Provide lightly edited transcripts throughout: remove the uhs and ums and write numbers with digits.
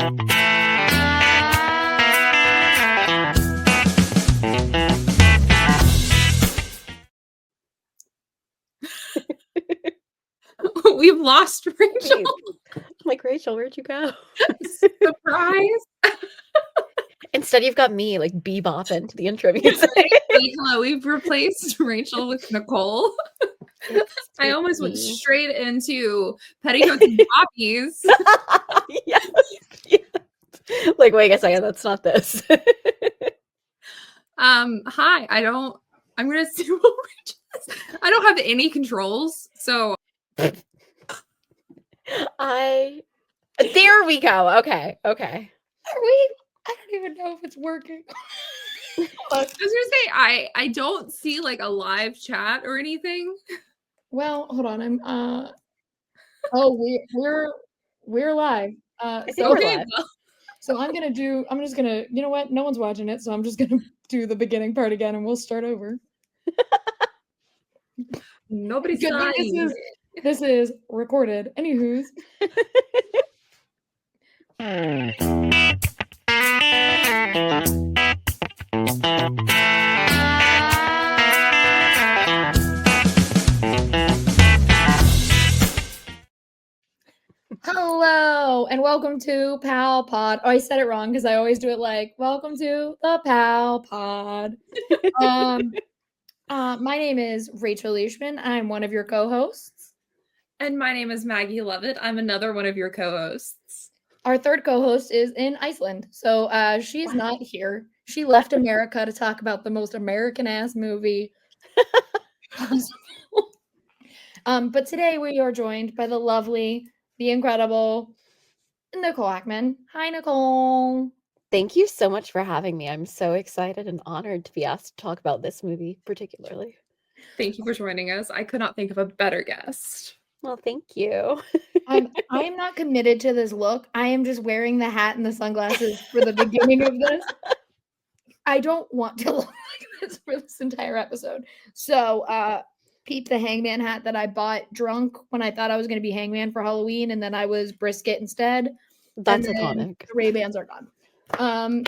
We've lost Rachel. I'm like, Rachel, where'd you go? Surprise. Instead, you've got me like bebopping to the intro music. Hello, we've replaced Rachel with Nicole. I almost went straight into petticoats and poppies. Yes. Like, wait a second, that's not this. Hi, I'm gonna see what I don't have any controls, so there we go. Okay. Are we? I don't even know if it's working. I was gonna say I don't see like a live chat or anything. Well, hold on. I'm we're live. So we're live. So I'm just gonna, you know what? No one's watching it, so I'm just gonna do the beginning part again and we'll start over. Nobody's dying. This is recorded. Anywho's. Hello and welcome to Powell Pod. Oh, I said it wrong because I always do it like, welcome to the Powell Pod. My name is Rachel Leishman. I'm one of your co-hosts. And my name is Maggie Lovitt. I'm another one of your co-hosts. Our third co-host is in Iceland, so she's not here. She left America to talk about the most American-ass movie possible. But today we are joined by the lovely, the incredible Nicole Ackman. Hi, Nicole. Thank you so much for having me. I'm so excited and honored to be asked to talk about this movie particularly. Thank you for joining us. I could not think of a better guest. Well, thank you. I am not committed to this look. I am just wearing the hat and the sunglasses for the beginning of this. I don't want to look like this for this entire episode. So, peep the hangman hat that I bought drunk when I thought I was going to be hangman for Halloween, and then I was brisket instead. That's iconic. The Ray-Bans are gone. Oh,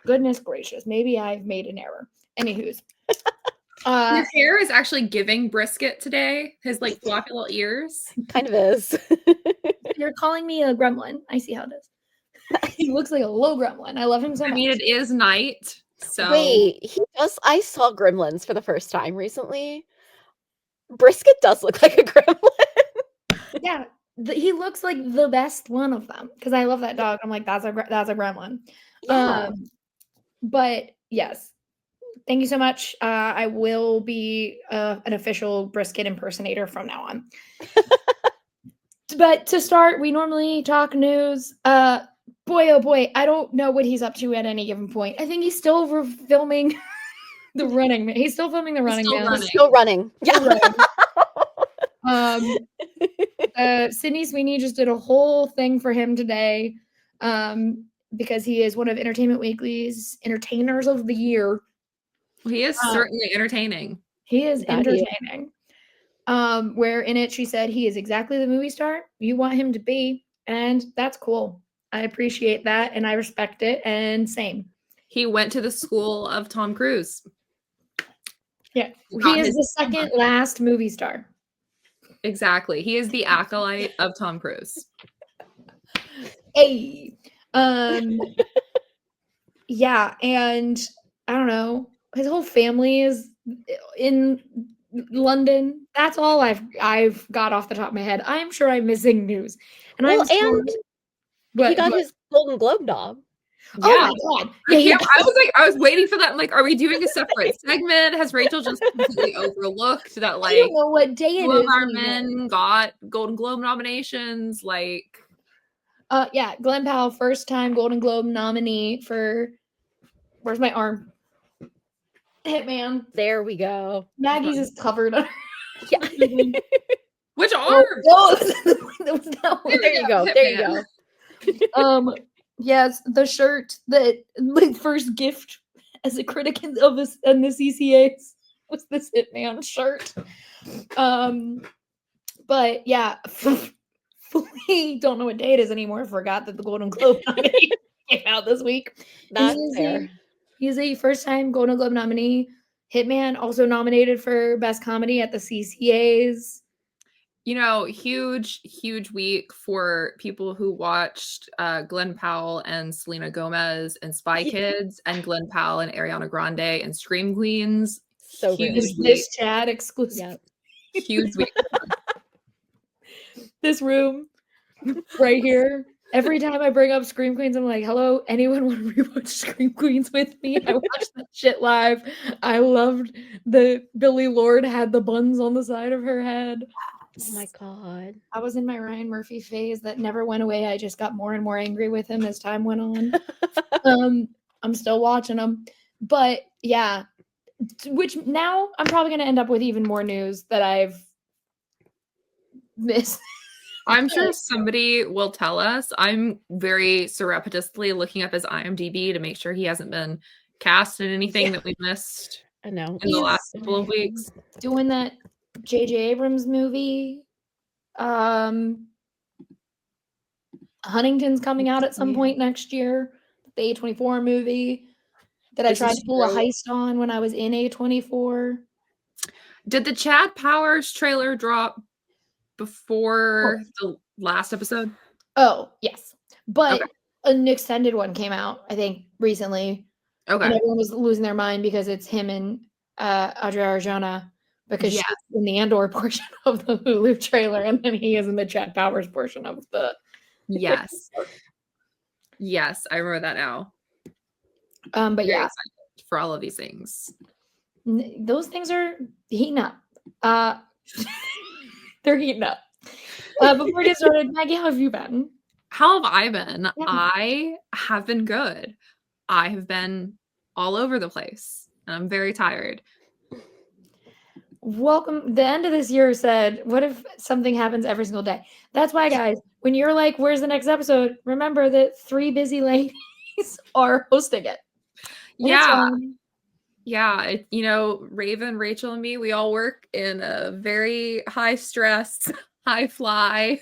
goodness gracious. Maybe I've made an error. Anywho's. His hair is actually giving brisket today. His like floppy little ears. Kind of is. You're calling me a gremlin. I see how it is. He looks like a little gremlin. I love him so much. I mean, it is night. So wait, I saw Gremlins for the first time recently. Brisket does look like a gremlin. Yeah, he looks like the best one of them because I love that dog. I'm like, that's a gremlin. Yeah. But yes, thank you so much. I will be an official brisket impersonator from now on. But to start, we normally talk news. Boy, oh boy, I don't know what he's up to at any given point. I think he's still filming the Running Man. He's still filming the Running Man. Still running. Yeah. Sydney Sweeney just did a whole thing for him today because he is one of Entertainment Weekly's Entertainers of the Year. He is certainly entertaining. He is entertaining. Where in it she said he is exactly the movie star you want him to be, and that's cool. I appreciate that and I respect it, and same. He went to the school of Tom Cruise. Yeah, he is the second last movie star. Exactly. He is the acolyte of Tom Cruise. Hey. Yeah, and I don't know. His whole family is in London. That's all I've got off the top of my head. I'm sure I'm missing news. And he got his Golden Globe nom. Yeah. Oh my god! Yeah, I was waiting for that. I'm like, are we doing a separate segment? Has Rachel just completely overlooked that? Like, I don't know what day it is. Of our men got Golden Globe nominations. Like, yeah, Glenn Powell, first time Golden Globe nominee for. Where's my arm? Hitman. There we go. Maggie's is covered. Yeah. Which arm? There you go. There you go. Yes, the shirt that my first gift as a critic of this and the CCAs was this Hitman shirt. But yeah, fully don't know what day it is anymore. Forgot that the Golden Globe nominee came out this week. That's fair. He's a first-time Golden Globe nominee. Hitman also nominated for Best Comedy at the CCAs. Huge week for people who watched Glenn Powell and Selena Gomez and Spy Kids, and Glenn Powell and Ariana Grande and Scream Queens. So huge really. week. This chat exclusive. Yeah. Huge week. This room right here. Every time I bring up Scream Queens, I'm like, hello, anyone want to rewatch Scream Queens with me? I watched that shit live. I loved the Billy Lord had the buns on the side of her head. Oh my God. I was in my Ryan Murphy phase that never went away. I just got more and more angry with him as time went on. I'm still watching him. But yeah, which now I'm probably going to end up with even more news that I've missed. I'm sure somebody will tell us. I'm very surreptitiously looking up his IMDb to make sure he hasn't been cast in anything that we've missed I know. in the last couple of weeks. Doing that J.J. Abrams movie. Huntington's coming out at some point next year. The A24 movie that I tried to pull a heist on when I was in A24. Did the Chad Powers trailer drop before the last episode? Oh, yes. But an extended one came out, I think, recently. Okay. And everyone was losing their mind because it's him and Adria Arjona, because she's in the Andor portion of the Hulu trailer, and then he is in the Chad Powers portion of the... Yes. Yes, I remember that now. But Very excited for all of these things. Those things are heating up. They're heating up. Before we get started, Maggie, how have you been? How have I been? Yeah. I have been good. I have been all over the place. And I'm very tired. Welcome. The end of this year said, what if something happens every single day? That's why, guys, when you're like, where's the next episode? Remember that 3 busy ladies are hosting it. Yeah. Yeah. Raven, Rachel, and me, we all work in a very high stress, high fly.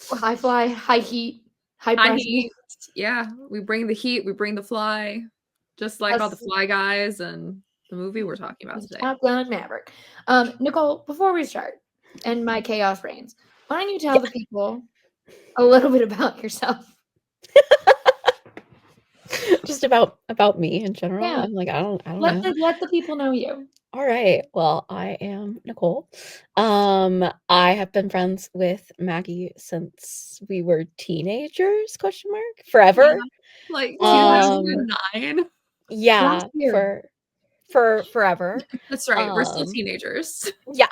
High fly, high heat, high pressure. Heat. Yeah. We bring the heat, we bring the fly, just like all the Fly Guys and the movie we're talking about today. Top Gun Maverick. Nicole, before we start, and my chaos reigns, why don't you tell the people a little bit about yourself? Just about me in general. Yeah. I'm like, I don't know. Let the people know you. All right. Well, I am Nicole. I have been friends with Maggie since we were teenagers, ? Forever. Yeah, like 2009. Yeah, for forever. That's right. We're still teenagers. Yeah.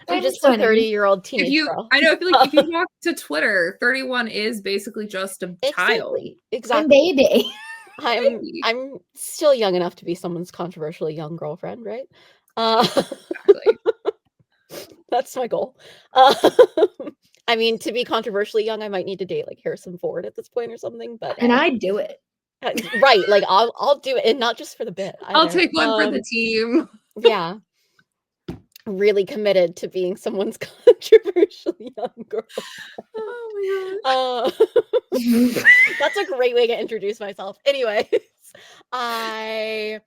I'm just a 30-year-old teenage girl. I know. I feel like if you talk to Twitter, 31 is basically just a child. Exactly. A baby. I'm still young enough to be someone's controversially young girlfriend, right? Exactly. That's my goal. I mean, to be controversially young, I might need to date like Harrison Ford at this point or something. But I'd do it. Right, like I'll do it, and not just for the bit. I'll take one for the team. Yeah. Really committed to being someone's controversially young girl. Oh my god. That's a great way to introduce myself. Anyways, I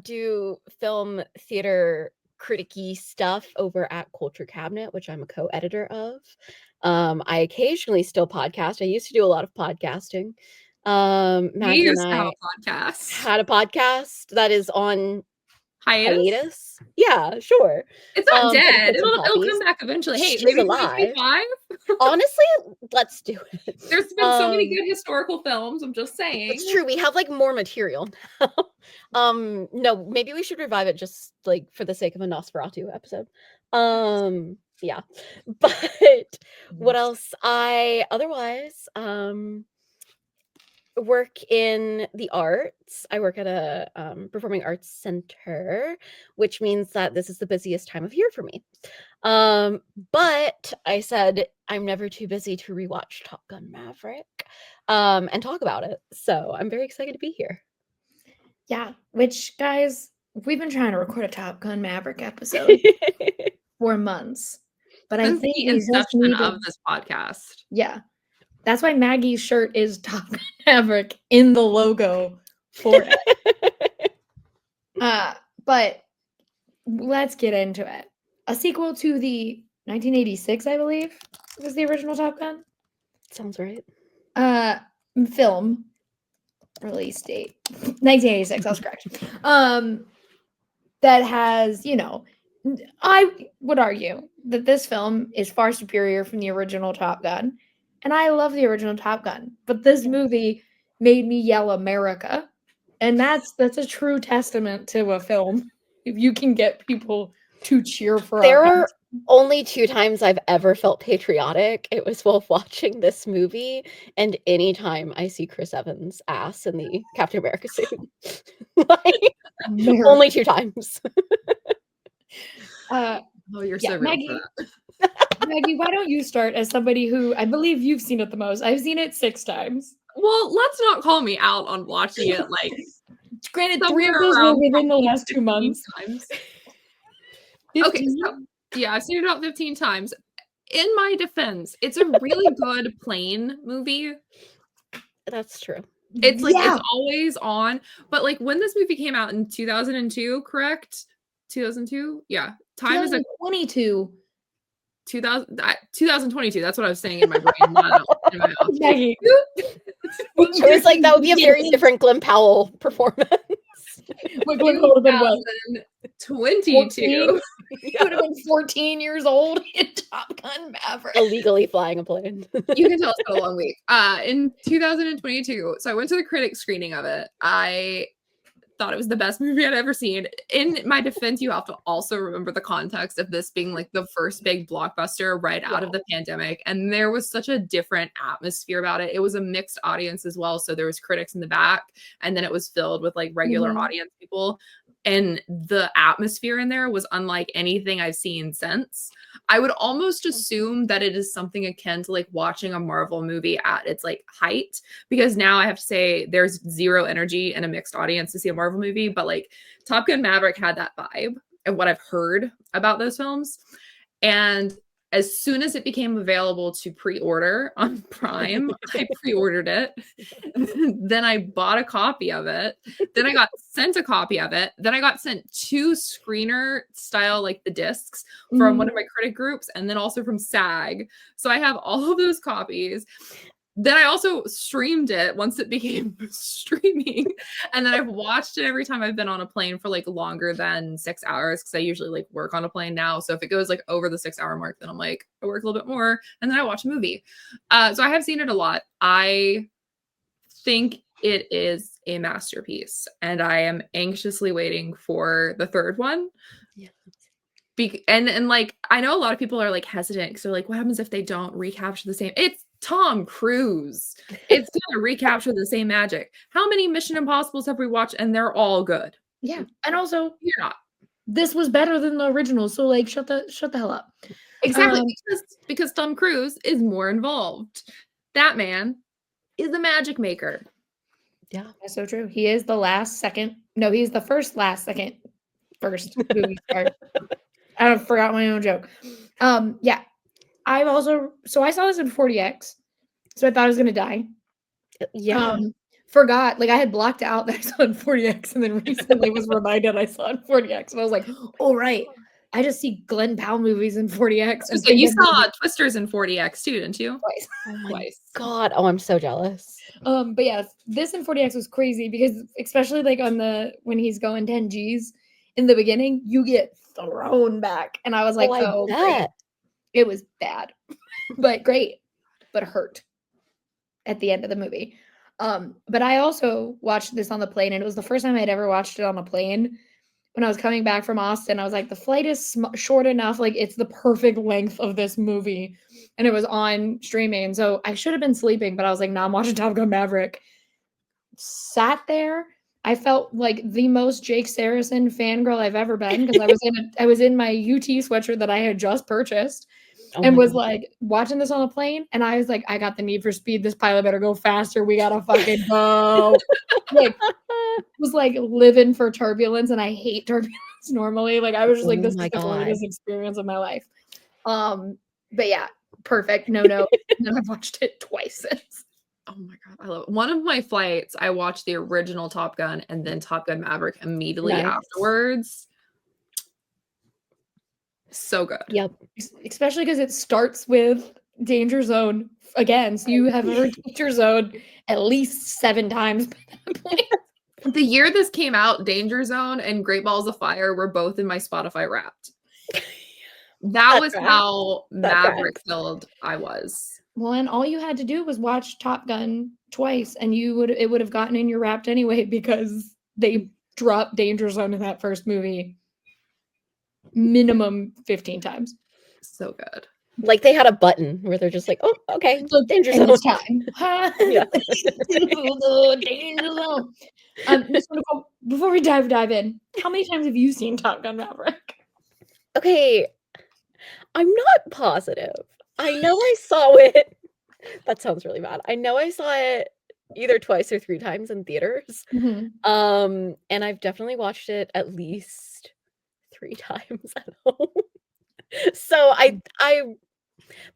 do film theater critique-y stuff over at Culture Cabinet, which I'm a co-editor of. I occasionally still podcast. I used to do a lot of podcasting. Maggie and I had a podcast that is on hiatus. Yeah, sure. It's not dead. It'll come back eventually. Hey, maybe alive. 25. Honestly, let's do it. There's been so many good historical films. I'm just saying. It's true. We have like more material now. No, maybe we should revive it just like for the sake of a Nosferatu episode. Yeah. But what else? I otherwise work in the arts. I work at a performing arts center, which means that this is the busiest time of year for me. But I said I'm never too busy to rewatch Top Gun Maverick and talk about it. So I'm very excited to be here. Yeah, which guys, we've been trying to record a Top Gun Maverick episode for months. But I Since think the we just inception need of this podcast. Yeah. That's why Maggie's shirt is Top Gun Maverick in the logo for it. But let's get into it. A sequel to the 1986, I believe, was the original Top Gun. Sounds right. Film release date 1986. I was correct. That has, I would argue that this film is far superior from the original Top Gun, and I love the original Top Gun. But this movie made me yell America, and that's a true testament to a film. If you can get people to cheer for There our are only 2 times I've ever felt patriotic. It was while watching this movie, and anytime I see Chris Evans' ass in the Captain America suit. Like, only 2 times. Oh, you're so real Maggie, for that. Maggie, why don't you start as somebody who I believe you've seen it the most? I've seen it 6 times. Well, let's not call me out on watching it like granted 3 of those were within the last 2 months. Times. Okay, so yeah, I've seen it about 15 times. In my defense, it's a really good plane movie. That's true. It's like it's always on, but like when this movie came out in 2002, correct? 2002? Yeah. Time is a 22. 2022. That's what I was saying in my brain. Not in my mouth. Maggie. It was like that would be a very different Glenn Powell performance. What Glenn Powell would have been 22. He would have been 14 years old in Top Gun Maverick. Illegally flying a plane. You can tell it's been a long week. In 2022, so I went to the critic screening of it. I thought it was the best movie I'd ever seen. In my defense, you have to also remember the context of this being like the first big blockbuster right out of the pandemic. And there was such a different atmosphere about it. It was a mixed audience as well. So there was critics in the back, and then it was filled with like regular audience people. And the atmosphere in there was unlike anything I've seen since. I would almost assume that it is something akin to like watching a Marvel movie at its like height, because now I have to say there's zero energy in a mixed audience to see a Marvel movie, but like Top Gun Maverick had that vibe of what I've heard about those films. And as soon as it became available to pre-order on Prime, I pre-ordered it. Then I bought a copy of it. Then I got sent a copy of it. Then I got sent 2 screener style, like the discs from one of my critic groups, and then also from SAG. So I have all of those copies. Then I also streamed it once it became streaming. And then I've watched it every time I've been on a plane for like longer than 6 hours, because I usually like work on a plane now. So if it goes like over the 6 hour mark, then I'm like, I work a little bit more. And then I watch a movie. So I have seen it a lot. I think it is a masterpiece, and I am anxiously waiting for the third one. Yeah. And like, I know a lot of people are like hesitant because they're like, what happens if they don't recapture the same? It's Tom Cruise. It's gonna recapture the same magic. How many Mission Impossibles have we watched, and they're all good? Yeah, and also you're not. This was better than the original, so like, shut the hell up. Exactly, because Tom Cruise is more involved. That man is a magic maker. Yeah, that's so true. He is the he's the first movie star. I forgot my own joke. Yeah. I saw this in 40X, so I thought I was gonna die. Yeah. Forgot, like I had blocked out that I saw it in 40X, and then recently was reminded I saw it in 40X, and I was like, oh right, I just see Glenn Powell movies in 40X. So you saw Twisters in 40X too, didn't you? Twice. Oh my God. Oh, I'm so jealous. But yeah, this in 40X was crazy because especially like when he's going 10 G's in the beginning, you get thrown back, and I was like, great. It was bad, but great, but hurt at the end of the movie. But I also watched this on the plane, and it was the first time I'd ever watched it on a plane. When I was coming back from Austin, I was like, the flight is short enough. Like, it's the perfect length of this movie. And it was on streaming. And so I should have been sleeping, but I was like, nah, I'm watching Top Gun Maverick. Sat there. I felt like the most Jake Saracen fangirl I've ever been, because I was in my UT sweatshirt that I had just purchased. And was like watching this on the plane, and I was like, I got the need for speed. This pilot better go faster. We gotta fucking go. Like, was like living for turbulence, and I hate turbulence normally. Like I was just like, Oh this is my the God. greatest experience of my life. But yeah, perfect. No. And I've watched it twice since. Oh my God, I love it. One of my flights, I watched the original Top Gun and then Top Gun Maverick immediately Nice. afterwards. So good. Yep. Especially because it starts with Danger Zone again. So you have heard Danger Zone at least 7 times by that point. The year this came out, Danger Zone and Great Balls of Fire were both in my Spotify Wrapped. That was how Maverick filled I was. Well, and all you had to do was watch Top Gun twice, and it would have gotten in your Wrapped anyway, because they dropped Danger Zone in that first movie minimum 15 times. So good. Like they had a button where they're just like, oh, okay, Danger And Zone. it's time. Yeah. Danger Zone. Miss Nicole, before we dive in, how many times have you seen Top Gun Maverick? Okay, I'm not positive. I know I saw it. That sounds really bad. I know I saw it either twice or 3 times in theaters. Mm-hmm. And I've definitely watched it at least 3 times at home. So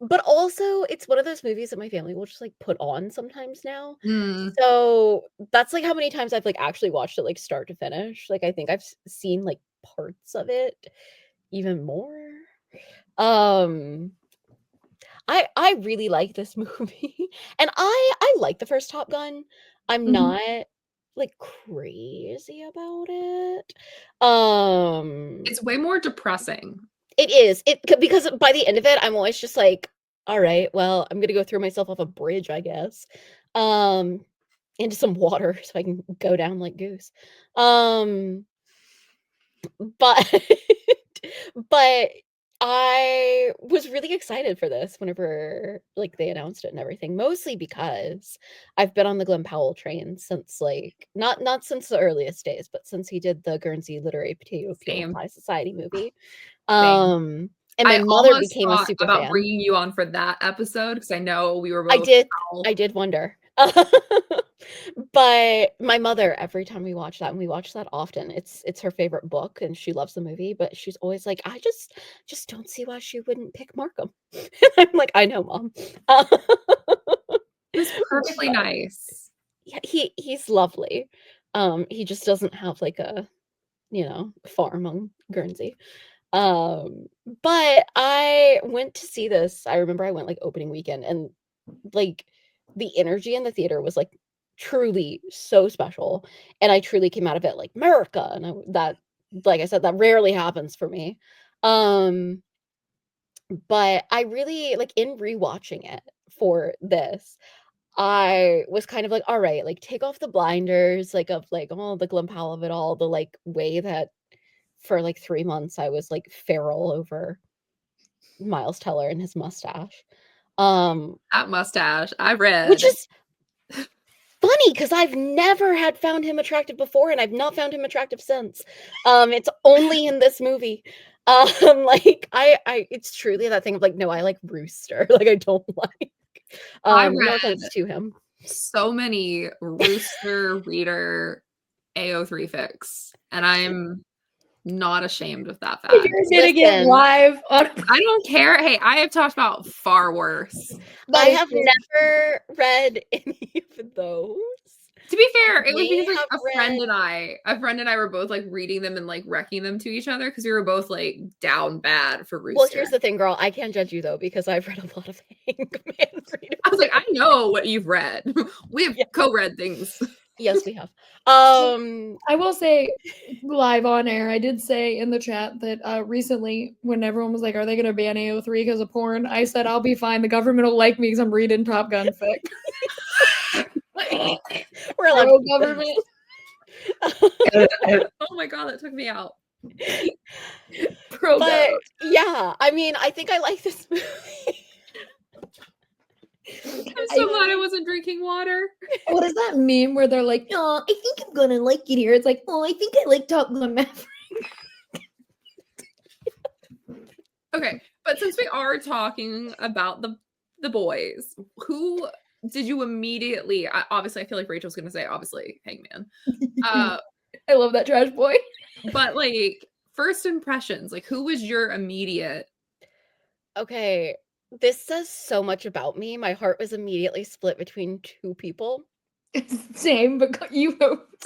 but also it's one of those movies that my family will just like put on sometimes now. So that's like how many times I've like actually watched it like start to finish. Like I think I've seen like parts of it even more. I really like this movie. And I like the first Top Gun. I'm Mhm. not like crazy about it. It's way more depressing. It is. Because by the end of it, I'm always just like, all right, well, I'm gonna go throw myself off a bridge, I guess. Into some water so I can go down like Goose. But but I was really excited for this whenever like they announced it and everything, mostly because I've been on the Glenn Powell train since like not since the earliest days, but since he did the Guernsey Literary Potato Peel Same. Pie Society movie. Same. And my I mother almost became a thought super about fan. bringing you on for that episode because I know we were I both. did wonder. But my mother, every time we watch that, and we watch that often, it's her favorite book and she loves the movie, but she's always like, I just don't see why she wouldn't pick Markham. I'm like, I know, Mom. It's perfectly nice. Yeah, he's lovely. He just doesn't have like a, farm on Guernsey. But I went to see this. I remember I went like opening weekend, and like the energy in the theater was like truly so special, and I truly came out of it like America, and that, like I said, that rarely happens for me. But I really like in rewatching it for this, I was kind of like, all right, like take off the blinders, like of like all the Glen Powell of it all, the like way that for like 3 months I was like feral over Miles Teller and his mustache. That mustache, I read. Which is funny because I've never had found him attractive before, and I've not found him attractive since. It's only in this movie. Like I it's truly that thing of like, no, I like Rooster. Like I don't like I no read offense to him. so many Rooster reader AO3 fics, and I'm not ashamed of that fact. You're admitting it live on. I don't care. Hey, I have talked about far worse. I have never read any of those. To be fair, it was because like a friend and I were both like reading them and like wrecking them to each other because we were both like down bad for Rooster. Well, here's the thing, girl. I can't judge you though because I've read a lot of Hangman Freedom. I was like, I know what you've read. We have co-read things. Yes, we have. I will say live on air, I did say in the chat that recently when everyone was like, are they going to ban AO3 because of porn? I said, I'll be fine. The government will like me because I'm reading Top Gun fic. We're allowed government. Oh my God, that took me out. But yeah, I mean, I think I like this movie. I'm so glad I wasn't drinking water. What is that meme where they're like, oh, I think I'm gonna like it here? It's like, oh, I think I like Top Gun Maverick. Okay, but since we are talking about the boys, who did you immediately? Obviously, I feel like Rachel's gonna say obviously Hangman. I love that trash boy. But like first impressions, like who was your immediate? Okay, this says so much about me. My heart was immediately split between two people. Same, but you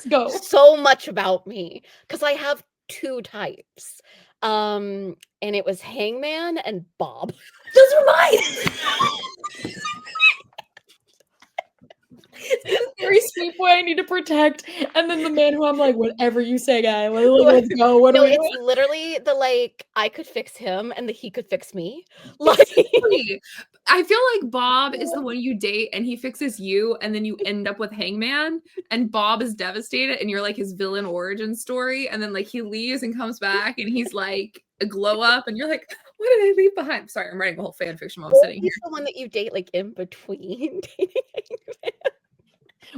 go. So much about me because I have two types. And it was Hangman and Bob. Those are mine. This very sweet boy I need to protect, and then the man who I'm like, whatever you say, guy. Let's go. What No, are we it's doing? literally the like I could fix him and the he could fix me. Like Exactly. I feel like Bob is the one you date and he fixes you, and then you end up with Hangman, and Bob is devastated, and you're like his villain origin story, and then like he leaves and comes back, and he's like a glow up, and you're like, what did I leave behind? Sorry, I'm writing a whole fan fiction while I'm sitting here. he's the one that you date like in between dating Hangman.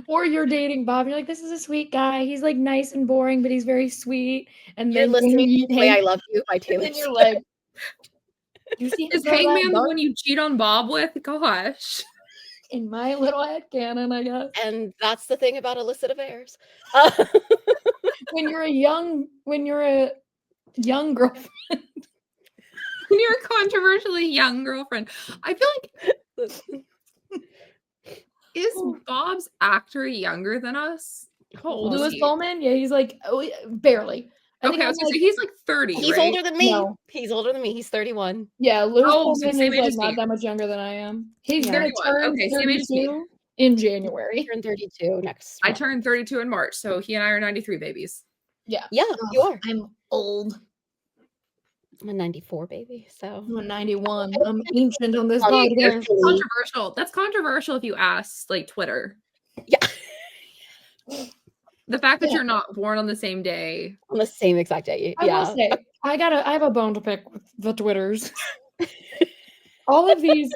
Or you're dating Bob. You're like, this is a sweet guy. He's like nice and boring, but he's very sweet. And You're then when listening you to the way I Love You by and Taylor then you're Swift. like, you see Is how that Hangman the dark one you cheat on Bob with? Gosh. in my little head canon, I guess. And that's the thing about illicit affairs. When you're a young girlfriend. When you're a controversially young girlfriend. I feel like is Bob's actor younger than us? How old is Louis he? Coleman? Yeah, he's like barely. I think Okay, I was gonna say he's like 30. He's right? older than me. No. He's older than me. He's 31. Yeah, Louis Oh, so Coleman same is age like as not me. that much younger than I am. He's Yeah. gonna 31. turn Okay, same age as me. 32 in January. Turn 32 next I month. turned 32 in March, so he and I are 93 babies. Yeah. Yeah, you Ugh, are. I'm old. I'm a 94 baby, so I'm a 91. I'm ancient on this Hey, podcast. That's controversial. That's controversial if you ask like Twitter. yeah, The fact that Yeah. you're not born on the same day. on the same exact day. I will say, I have a bone to pick with the Twitters. All of these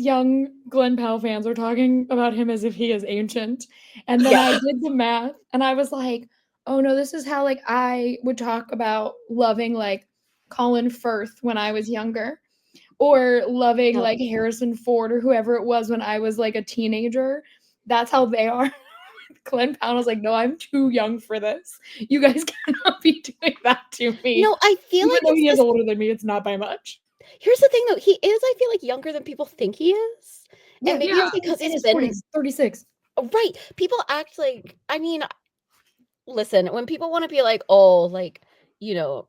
young Glenn Powell fans are talking about him as if he is ancient. And then I did the math and I was like, oh no, this is how like I would talk about loving like Colin Firth when I was younger. Or loving like Harrison Ford or whoever it was when I was like a teenager. That's how they are. Glenn Powell was like, no, I'm too young for this. You guys cannot be doing that to me. No, I feel Even like though he is older than me, it's not by much. Here's the thing though, he is, I feel like, younger than people think he is. And maybe it's because in he's his been 40s, 36. right. People act like, I mean, listen, when people want to be like, oh, like, you know,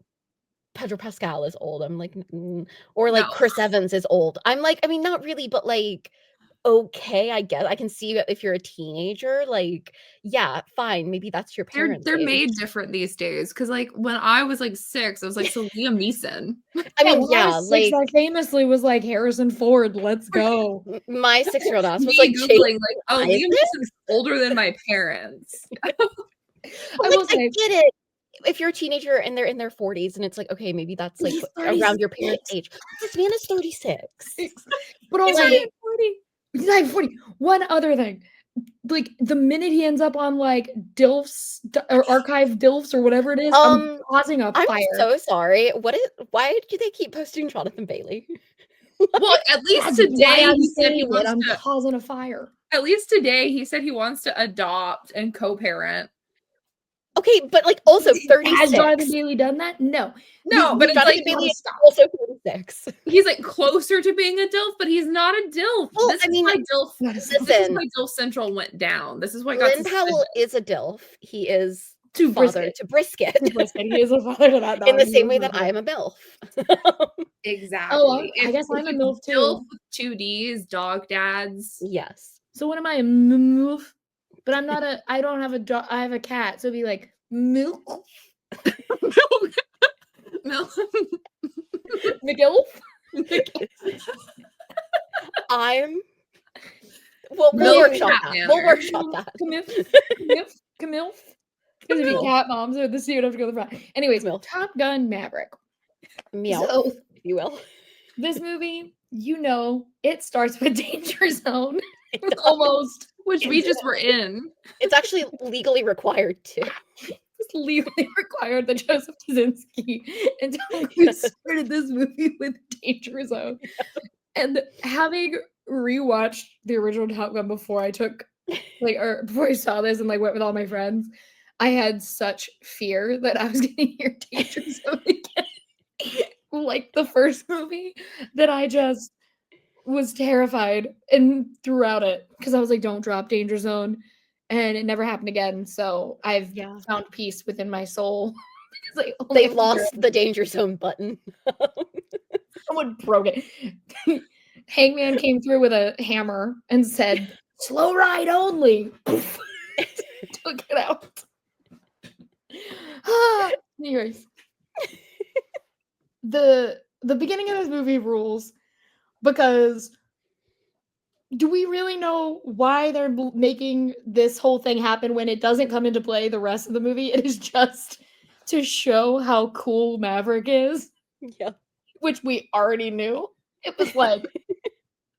Pedro Pascal is old, I'm like, or like No. Chris Evans is old. I'm like, I mean, not really, but like, okay, I guess I can see that if you're a teenager, like, yeah, fine, maybe that's your parents. They're made different these days. Cause like when I was like 6, I was like, so Liam Neeson. I mean, when I was 6, like I famously was like Harrison Ford, let's go. my 6-year-old ass was Me like, Googling like, oh, Isaac? Liam Neeson's older than my parents. I I will say, get it. If you're a teenager and they're in their 40s and it's like, okay, maybe that's like He's around your 36. parents' age. This man is 36. but also Like- he's 40. He's like 40. One other thing. Like the minute he ends up on like DILFs or archive DILFs or whatever it is, I'm causing a fire. I'm so sorry. Why do they keep posting Jonathan Bailey? Well, at least That's today why I'm he said he saying it. wants I'm to. causing a fire. At least today he said he wants to adopt and co-parent. Okay, but like also 36. Has Jonathan Bailey done that? No. No, but it's Jonathan like Bailey is stop. also 36. he's like closer to being a DILF, but he's not a DILF. Well, this I mean, is why DILF. This is listen. why DILF Central went down. This is why Glenn Powell is a DILF. He is To father Brisket. to Brisket. He is a father to that dog. In the He same is way a that father. I am a MILF. exactly. Oh, I guess I'm a you MILF too. DILF with 2 Ds, dog dads. Yes. So what am I? A MILF? But I'm not a. I don't have a dog. I have a cat. So it'd be like milk. Milk. McGilf. We'll Milk workshop cat that. manner. We'll workshop that. Camille. Because if you cat moms or the suit have to go to the front. Anyways, Camille. Top Gun Maverick. Meow, So if you will. this movie, it starts with Danger Zone. Almost. Which we just were in. It's actually legally required to. It's legally required that Joseph Kaczynski until you started this movie with Danger Zone. And having rewatched the original Top Gun before I took or before I saw this and like went with all my friends, I had such fear that I was gonna hear Danger Zone again, like the first movie, that I just was terrified and throughout it because I was like, "Don't drop Danger Zone," and it never happened again. So I've found peace within my soul. Like, they've lost the Danger Zone button. Someone broke it. Hangman came through with a hammer and said, "Slow ride only." Took it out. Anyways, the beginning of this movie rules because do we really know why they're making this whole thing happen when it doesn't come into play the rest of the movie? It is just to show how cool Maverick is. Yeah. Which we already knew. It was like,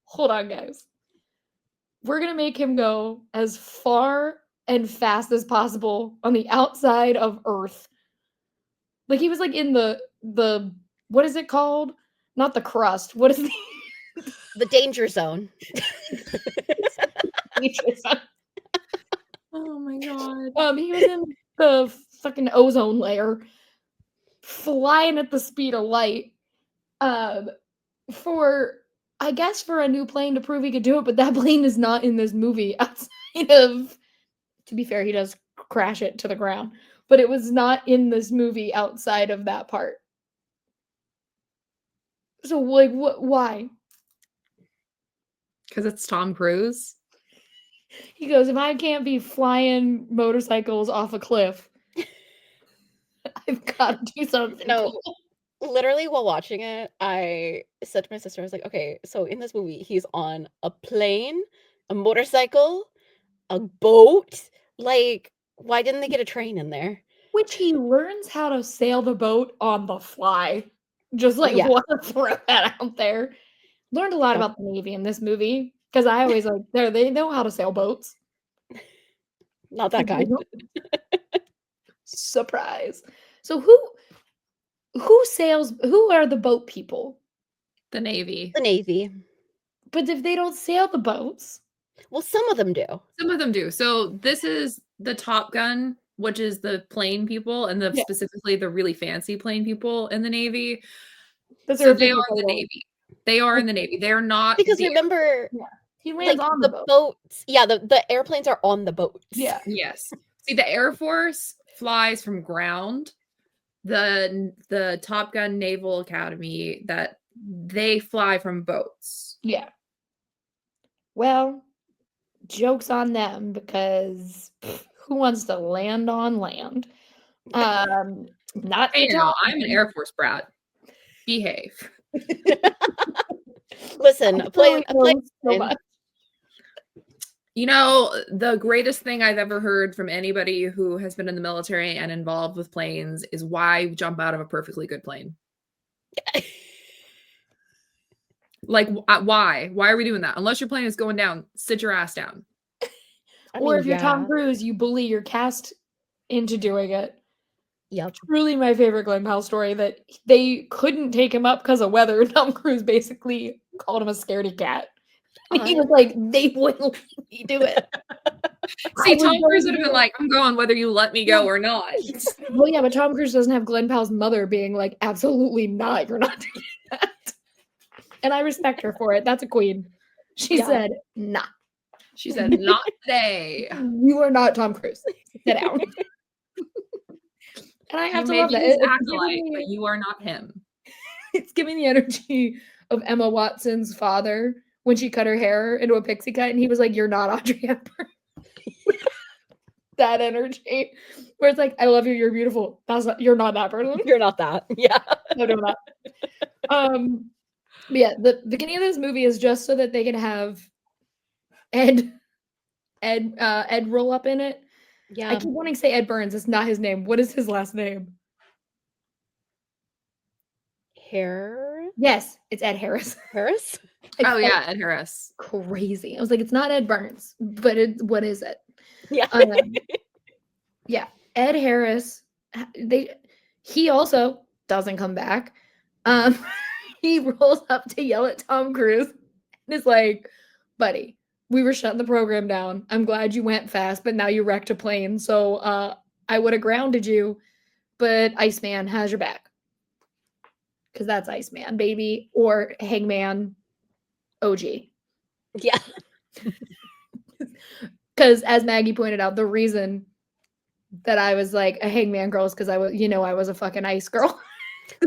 hold on, guys. We're going to make him go as far and fast as possible on the outside of Earth. Like, he was like in the what is it called? Not the crust. What is the danger zone? Oh my god. He was in the fucking ozone layer, flying at the speed of light. For a new plane to prove he could do it, but that plane is not in this movie outside of, to be fair, he does crash it to the ground, but it was not in this movie outside of that part. So like why? Because it's Tom Cruise. He goes, if I can't be flying motorcycles off a cliff, I've got to do something. No. Cool. Literally, while watching it, I said to my sister, I was like, okay, so in this movie, he's on a plane, a motorcycle, a boat. Like, why didn't they get a train in there? Which he learns how to sail the boat on the fly. Just like, want to throw that out there. Learned a lot about the Navy in this movie, because I always like, they know how to sail boats. Not that kind. Surprise. So who are the boat people? The Navy. The Navy. But if they don't sail the boats. Well, some of them do. Some of them do. So this is the Top Gun, which is the plane people, and specifically the really fancy plane people in the Navy. So they are the Navy. They are in the Navy. They're not, because remember, he lands on the boats. Yeah, the airplanes are on the boats. Yeah. Yes. See, the Air Force flies from ground. The Top Gun Naval Academy, that they fly from boats. Yeah. Well, joke's on them, because who wants to land on land? Not hey, now, I'm an Air Force brat. Behave. Listen, play so much. You know, the greatest thing I've ever heard from anybody who has been in the military and involved with planes is why jump out of a perfectly good plane. Like, why? Why are we doing that? Unless your plane is going down, sit your ass down. Or if you're Tom Cruise, you bully your cast into doing it. Yep. Truly my favorite Glen Powell story, that they couldn't take him up because of weather. Tom Cruise basically called him a scaredy cat. And he was like, they wouldn't let me do it. See, Tom Cruise would have been like, I'm going whether you let me go or not. Well, yeah, but Tom Cruise doesn't have Glen Powell's mother being like, absolutely not, you're not doing that. And I respect her for it. That's a queen. She said, nah. She said, not today. You are not Tom Cruise. Sit down. And I have to love that. But you are not him. It's giving the energy of Emma Watson's father when she cut her hair into a pixie cut, and he was like, you're not Audrey Hepburn. That energy. Where it's like, I love you, you're beautiful. You're not that person. You're not that. Yeah. No, not. But yeah, the beginning of this movie is just so that they can have Ed roll up in it. Yeah. I keep wanting to say Ed Burns. It's not his name. What is his last name? Harris? Yes, it's Ed Harris. Harris? Oh yeah, Ed Harris. Crazy. I was like, it's not Ed Burns, but what is it? Yeah. Yeah. Ed Harris. He also doesn't come back. He rolls up to yell at Tom Cruise It's like, buddy, we were shutting the program down. I'm glad you went fast, but now you wrecked a plane. So I would have grounded you, but Iceman has your back. Because that's Iceman, baby, or Hangman OG. Yeah. Because as Maggie pointed out, the reason that I was like a Hangman girl is because I was, I was a fucking ice girl.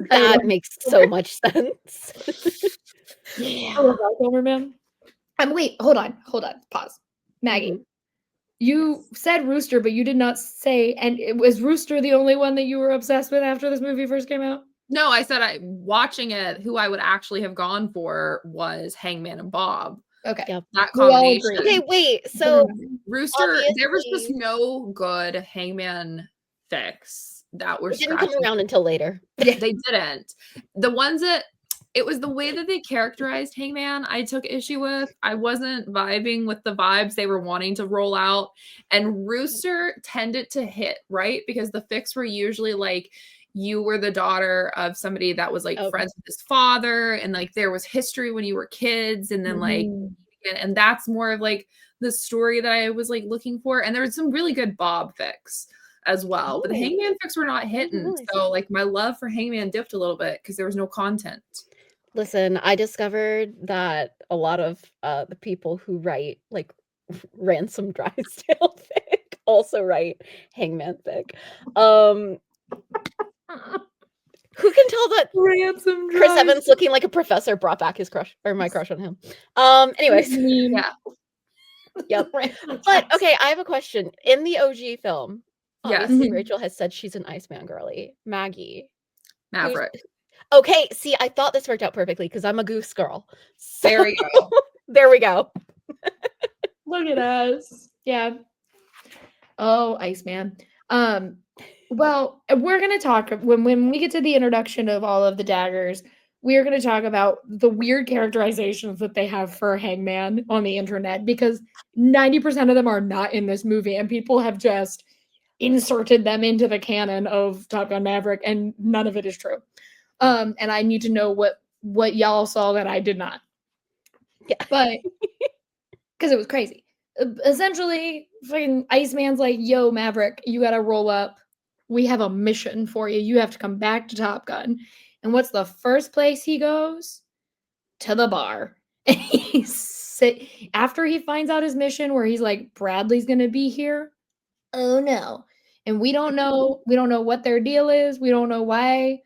That makes so much sense. I love Ice Man. Wait, hold on, pause. Maggie, you said Rooster, but you did not say, and was Rooster the only one that you were obsessed with after this movie first came out? No, I said watching it, who I would actually have gone for was Hangman and Bob. Okay. Yep. That combination. Okay, wait. So Rooster, there was just no good Hangman fix that were didn't come around until later. They didn't. The ones that it was the way that they characterized Hangman I took issue with. I wasn't vibing with the vibes they were wanting to roll out. And Rooster tended to hit, right? Because the fix were usually like you were the daughter of somebody that was like friends with his father, and like there was history when you were kids, and then like and that's more of like the story that I was like looking for. And there was some really good Bob fix as well, but the Hangman fix were not hitting. So like my love for Hangman dipped a little bit because there was no content. Listen, I discovered that a lot of the people who write like Ransom Drysdale fic also write Hangman fic. Who can tell that Ransom Chris Evans looking like a professor brought back his crush or my crush on him? Anyways, yeah. Yep. But okay, I have a question. In the OG film, obviously Rachel has said she's an Iceman girly. Maggie. Maverick. Okay, see, I thought this worked out perfectly because I'm a goose girl. So, there we go. There we go. Look at us. Yeah. Oh, Iceman. Well, we're gonna talk when we get to the introduction of all of the daggers. We are going to talk about the weird characterizations that they have for Hangman on the internet, because 90% of them are not in this movie, and people have just inserted them into the canon of Top Gun Maverick, and none of it is true. And I need to know what y'all saw that I did not. Yeah. But because it was crazy. Essentially, fucking Iceman's like, yo, Maverick, you gotta roll up. We have a mission for you. You have to come back to Top Gun. And what's the first place he goes? To the bar. And after he finds out his mission where he's like, Bradley's gonna be here. Oh no. And we don't know what their deal is. We don't know why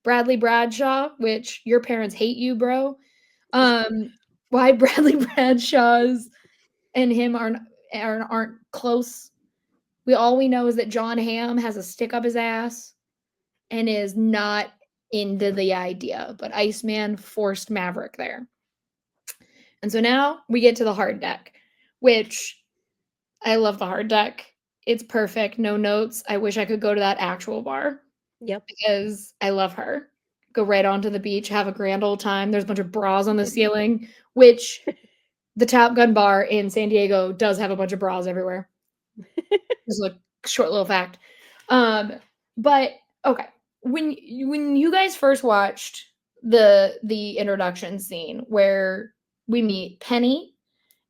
Bradley Bradshaw, which your parents hate you, bro. Why Bradley Bradshaw's and him aren't close. All we know is that John Hamm has a stick up his ass and is not into the idea, but Iceman forced Maverick there. And so now we get to the hard deck, which I love the hard deck. It's perfect. No notes. I wish I could go to that actual bar. Yep. Because I love her. Go right onto the beach, have a grand old time. There's a bunch of bras on the ceiling, which the Top Gun bar in San Diego does have a bunch of bras everywhere. Just a short little fact. But okay. When you guys first watched the introduction scene where we meet Penny,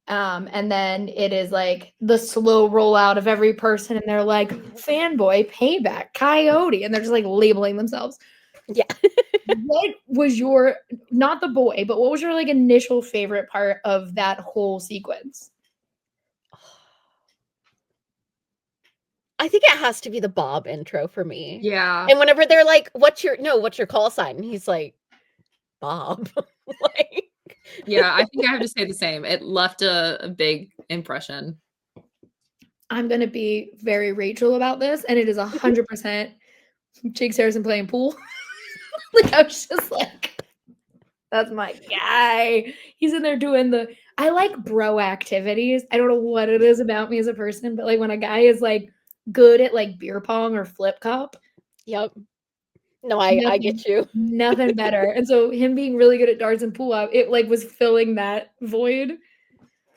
and then it is like the slow rollout of every person, and they're like fanboy, payback, coyote, and they're just like labeling themselves. Yeah. What was your, not the boy, but what was your like initial favorite part of that whole sequence? I think it has to be the Bob intro for me. Yeah. And whenever they're like, what's your call sign? And he's like, Bob. Like, yeah, I think I have to say the same. It left a big impression. I'm going to be very Rachel about this, and it is 100% Jake Harrison playing pool. Like, I was just like, that's my guy. He's in there doing I like bro activities. I don't know what it is about me as a person, but like when a guy is like good at like beer pong or flip cup. Yep. No, I get you. Nothing better. And so him being really good at darts and pool, it like was filling that void.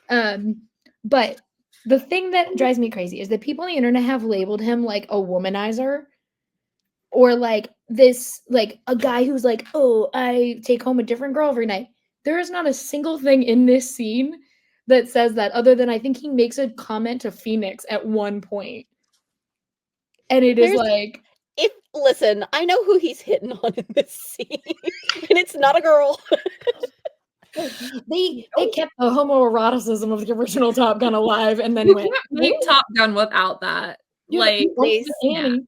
But the thing that drives me crazy is that people on the internet have labeled him like a womanizer, or like this, like a guy who's like, oh, I take home a different girl every night. There is not a single thing in this scene that says that, other than I think he makes a comment to Phoenix at one point. And it is like, listen, I know who he's hitting on in this scene, and it's not a girl. they kept the homoeroticism of the original Top Gun alive, and then You went, can't make Top Gun without that. "Yeah, Like, that's Annie."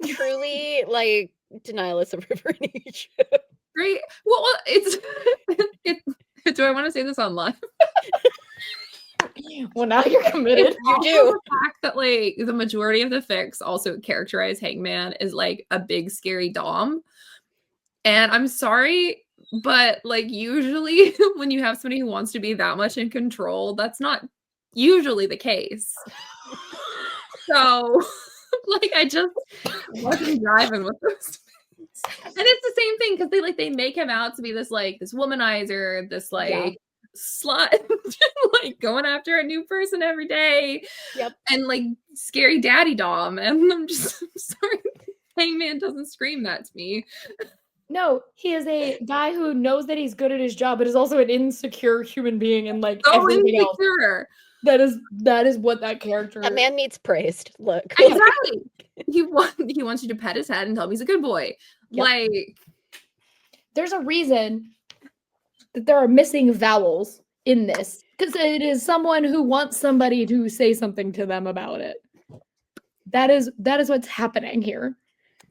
Truly, like, denialists of River in Egypt. Great. Well, it's do I want to say this on live? Well, now you're committed. You Also do. the fact that like the majority of the fics also characterize Hangman as like a big scary dom. And I'm sorry, but like usually when you have somebody who wants to be that much in control, that's not usually the case. So like I just wasn't driving with those. And it's the same thing because they make him out to be this womanizer, this slut, like going after a new person every day. Yep. And like scary daddy dom. And I'm sorry, Hangman doesn't scream that to me. No, he is a guy who knows that he's good at his job, but is also an insecure human being, and like So everything insecure. else. That is what that character. That man needs praised. Look, Exactly. He wants you to pet his head and tell him he's a good boy. Yep. Like, there's a reason that there are missing vowels in this, because it is someone who wants somebody to say something to them about it. That is what's happening here.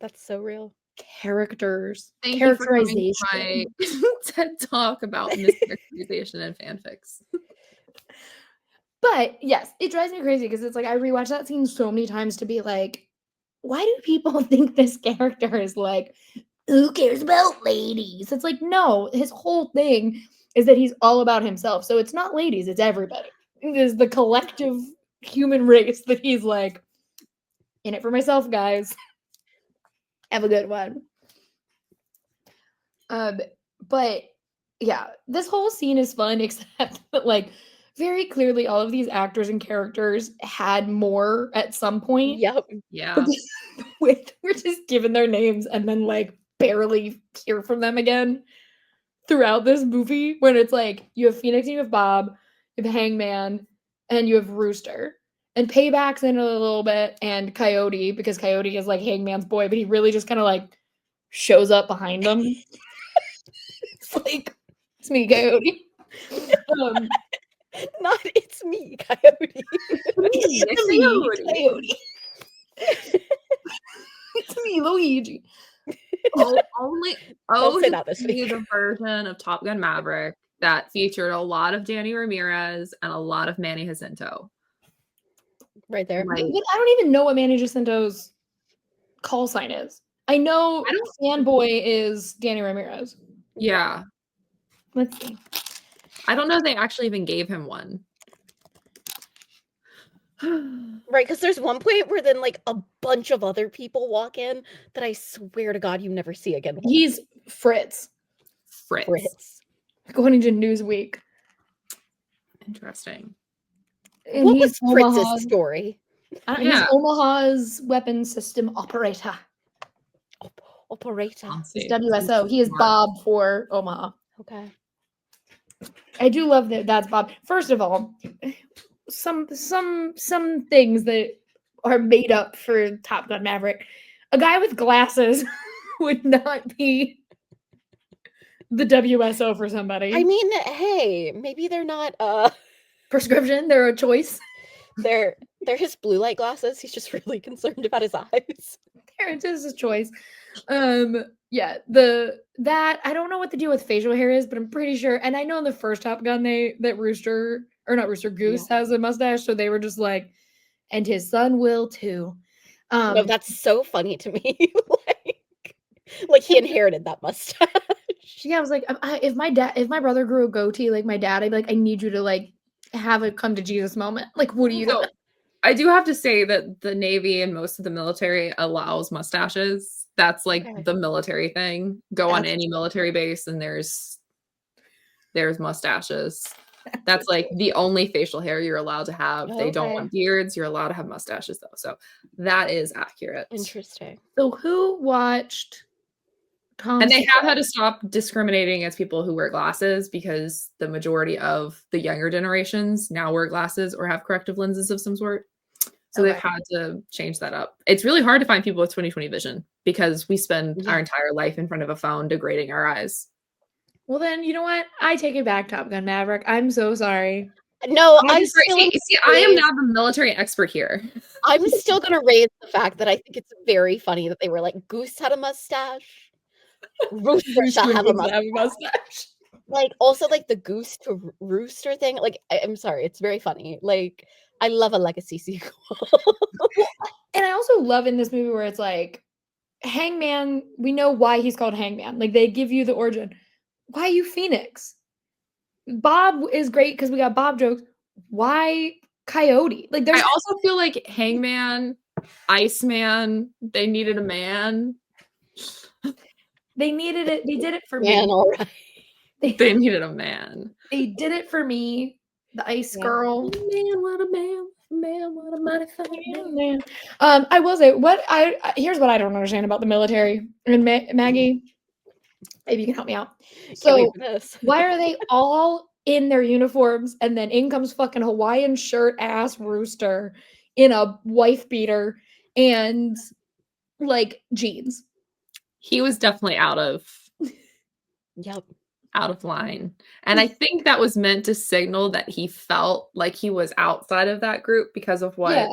that's so real. Characters, thank you for coming to characterization. my TED talk about mischaracterization and fanfics. But yes, it drives me crazy because it's like I rewatched that scene so many times to be like, why do people think this character is like, who cares about ladies? It's like, no, his whole thing is that he's all about himself. So it's not ladies, it's everybody. It is the collective human race that he's like, in it for myself, guys. Have a good one. But yeah, this whole scene is fun, except that like very clearly all of these actors and characters had more at some point. Yep. Yeah. We're just given their names and then like barely hear from them again throughout this movie, when it's like you have Phoenix and you have Bob, you have Hangman, and you have Rooster. And Payback's in it a little bit, and Coyote, because Coyote is like Hangman's boy, but he really just kind of like shows up behind him. It's like, it's me, Coyote. Not it's me, Coyote. It's me, Coyote. It's me, Luigi. Don't say that this week. The version of Top Gun Maverick that featured a lot of Danny Ramirez and a lot of Manny Jacinto. Right there. Like, I don't even know what Manny Jacinto's call sign is. I know Fanboy is Danny Ramirez. yeah. Let's see. I don't know if they actually even gave him one. Right, because there's one point where then like a bunch of other people walk in that I swear to God you never see again. He's Fritz, Fritz. according to Newsweek. Interesting. And What he's was Fritz's Omaha's, story? he's Omaha's weapons system operator. Operator. He's WSO. He is Bob for Omaha. Okay. I do love that that's Bob. First of all, some things that are made up for Top Gun Maverick. A guy with glasses would not be the WSO for somebody. I mean, hey, maybe they're not prescription, they're a choice. they're his blue light glasses. He's just really concerned about his eyes. It is a choice. Yeah, that I don't know what the deal with facial hair is, but I'm pretty sure. And I know in the first Top Gun Goose has a mustache, so they were just like, and his son will too. No, that's so funny to me. like he inherited that mustache. Yeah, I was like, if my brother grew a goatee like my dad, I'd be like, I need you to like have a come to Jesus moment. Like, what are you doing? I do have to say that the Navy and most of the military allows mustaches. That's like the military thing. Go on any military base and there's mustaches. That's like the only facial hair you're allowed to have. They don't want beards. You're allowed to have mustaches though. So that is accurate. Interesting. So who watched And they have had to stop discriminating against people who wear glasses because the majority of the younger generations now wear glasses or have corrective lenses of some sort. So they've had to change that up. It's really hard to find people with 20/20 vision because we spend our entire life in front of a phone degrading our eyes. Well, then, you know what? I take it back, Top Gun Maverick. I'm so sorry. No, I am now the military expert here. I'm still gonna raise the fact that I think it's very funny that they were like, Goose had a mustache. Rooster shall have a mustache. Like, also, like, the goose to rooster thing. Like, I'm sorry, it's very funny. Like, I love a legacy sequel. And I also love in this movie where it's like, Hangman, we know why he's called Hangman. Like, they give you the origin. Why you Phoenix? Bob is great because we got Bob jokes. Why Coyote? Like, there's. I also feel like Hangman, Iceman, they needed a man. They needed it. They did it for Man, me. all right. They needed a man. They did it for me. The Ice Girl. Man, what a man. Man, what a mighty fine man. I will say here's what I don't understand about the military. And Maggie, maybe you can help me out. So why are they all in their uniforms and then in comes fucking Hawaiian shirt ass Rooster in a wife beater and like jeans? He was definitely out of line. And I think that was meant to signal that he felt like he was outside of that group because of what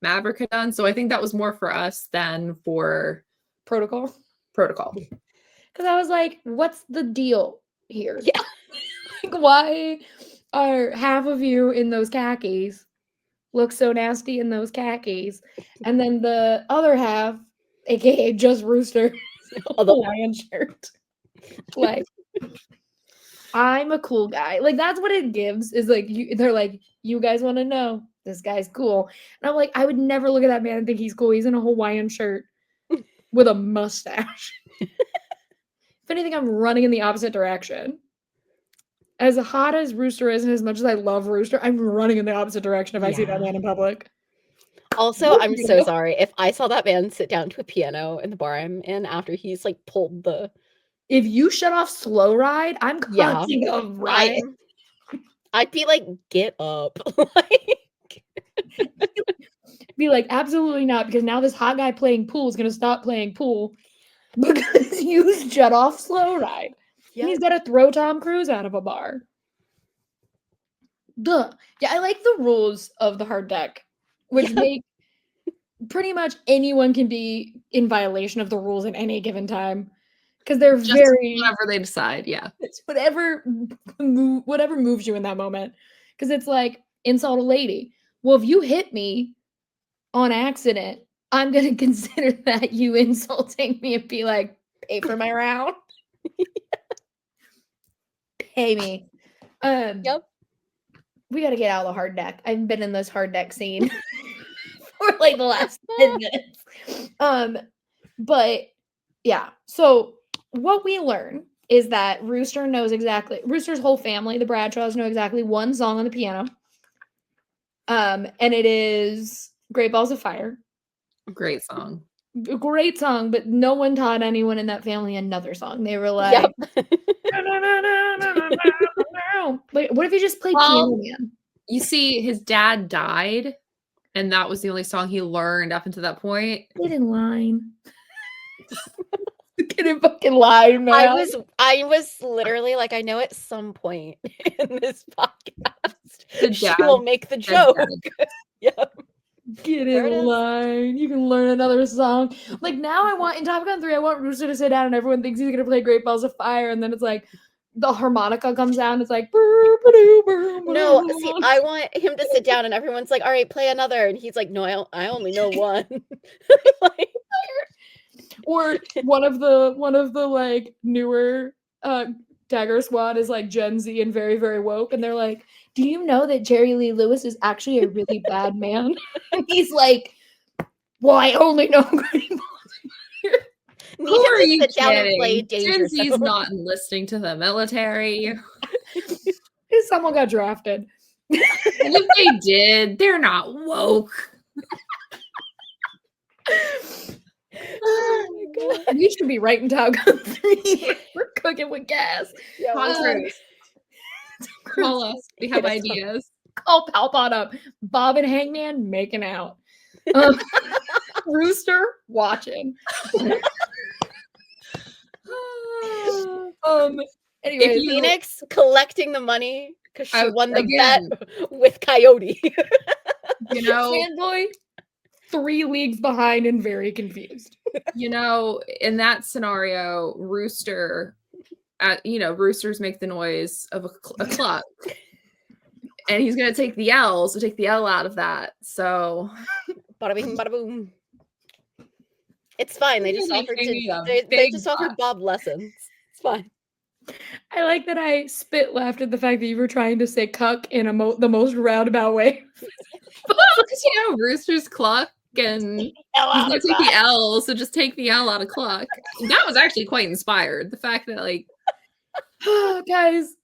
Maverick had done. So I think that was more for us than for protocol. Because I was like, what's the deal here? Yeah. Like, why are half of you in those khakis look so nasty in those khakis? And then the other half, aka just Rooster, a Hawaiian shirt. Like, I'm a cool guy. Like, that's what it gives. Is like they're like, you guys want to know this guy's cool. And I'm like, I would never look at that man and think he's cool. He's in a Hawaiian shirt with a mustache. If anything, I'm running in the opposite direction. As hot as Rooster is, and as much as I love Rooster, I'm running in the opposite direction if I see that man in public. Also, I'm so sorry. If I saw that man sit down to a piano in the bar I'm in after he's like pulled the. If you shut off Slow Ride, I'm causing a riot. I'd be like, get up. Be like, absolutely not, because now this hot guy playing pool is going to stop playing pool because you shut off Slow Ride. Yep. He's got to throw Tom Cruise out of a bar. Duh. Yeah, I like the rules of the hard deck, which make pretty much anyone can be in violation of the rules at any given time. Because they're just whatever they decide, it's whatever moves you in that moment. Because it's like, insult a lady. Well, if you hit me on accident, I'm going to consider that you insulting me and be like, pay for my round. Pay me. Yep. We got to get out of the hard deck. I've been in this hard deck scene for like the last 10 minutes. But yeah, so what we learn is that Rooster's whole family, the Bradshaws, know exactly one song on the piano. And it is Great Balls of Fire. Great song. Great song, but no one taught anyone in that family another song. They were like, But what if you just played Piano Man? You see, his dad died, and that was the only song he learned up until that point. Get in line. Get in fucking line, man. I was literally like, I know at some point in this podcast she will make the joke. Yep. Get in line. You can learn another song. Like, now I want, in Top Gun 3, I want Rooster to sit down and everyone thinks he's going to play Great Balls of Fire, and then it's like, the harmonica comes out and it's like, no, see, I want him to sit down and everyone's like, all right, play another. And he's like, no, I only know one. Like, or one of the like newer Dagger Squad is like Gen Z and very, very woke. And they're like, do you know that Jerry Lee Lewis is actually a really bad man? And he's like, well, I only know Great Balls. Who are you kidding? Gen Z's not enlisting to the military. Someone got drafted. And if they did, they're not woke. Oh my god. We should be writing Top Gun 3. We're cooking with gas. Yeah, Tom we're- Cruise. Call us. We have Get us some- ideas. Call Powell Pod up. Bob and Hangman making out. Rooster watching. Anyway, If you- Phoenix collecting the money because she won the again. bet with Coyote. You know, fanboy 3 leagues behind and very confused. in that scenario, Rooster, roosters make the noise of a cluck. And he's going to take the L, so take the L out of that. So, Bada bing, bada boom. It's fine. They just Really offered gave me to. a They big just offered Bob lessons. It's fine. I like that I spit laughed at the fact that you were trying to say cuck in the most roundabout way. because, roosters cluck and he's going to take the L, so just take the L out of cluck. That was actually quite inspired. The fact that, like, guys.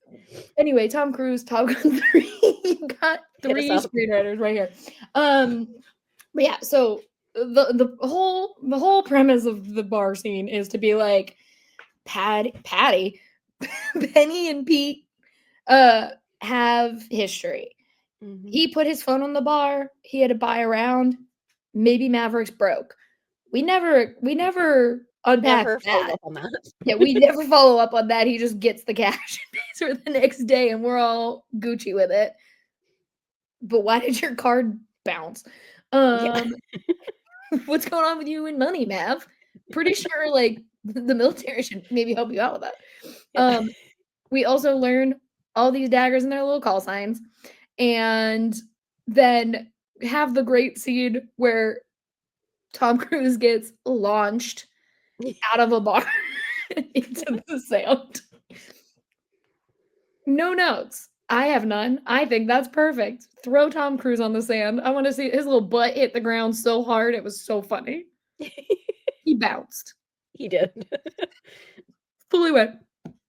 Anyway, Tom Cruise, Top Gun 3. You got 3 screenwriters right here. But yeah, so the whole premise of the bar scene is to be like Patty, Penny and Pete have history. Mhm. He put his phone on the bar. He had to buy a round. Maybe Maverick's broke. We never unpack Never that. follow up on that. Yeah, we never follow up on that. He just gets the cash and pays her the next day, and we're all Gucci with it. But why did your card bounce? What's going on with you and money, Mav? Pretty sure, like, the military should maybe help you out with that. We also learn all these daggers and their little call signs, and then have the great scene where Tom Cruise gets launched out of a bar into the sand. No notes. I have none. I think that's perfect. Throw Tom Cruise on the sand. I want to see his little butt hit the ground so hard. It was so funny. He bounced. He did. Fully went.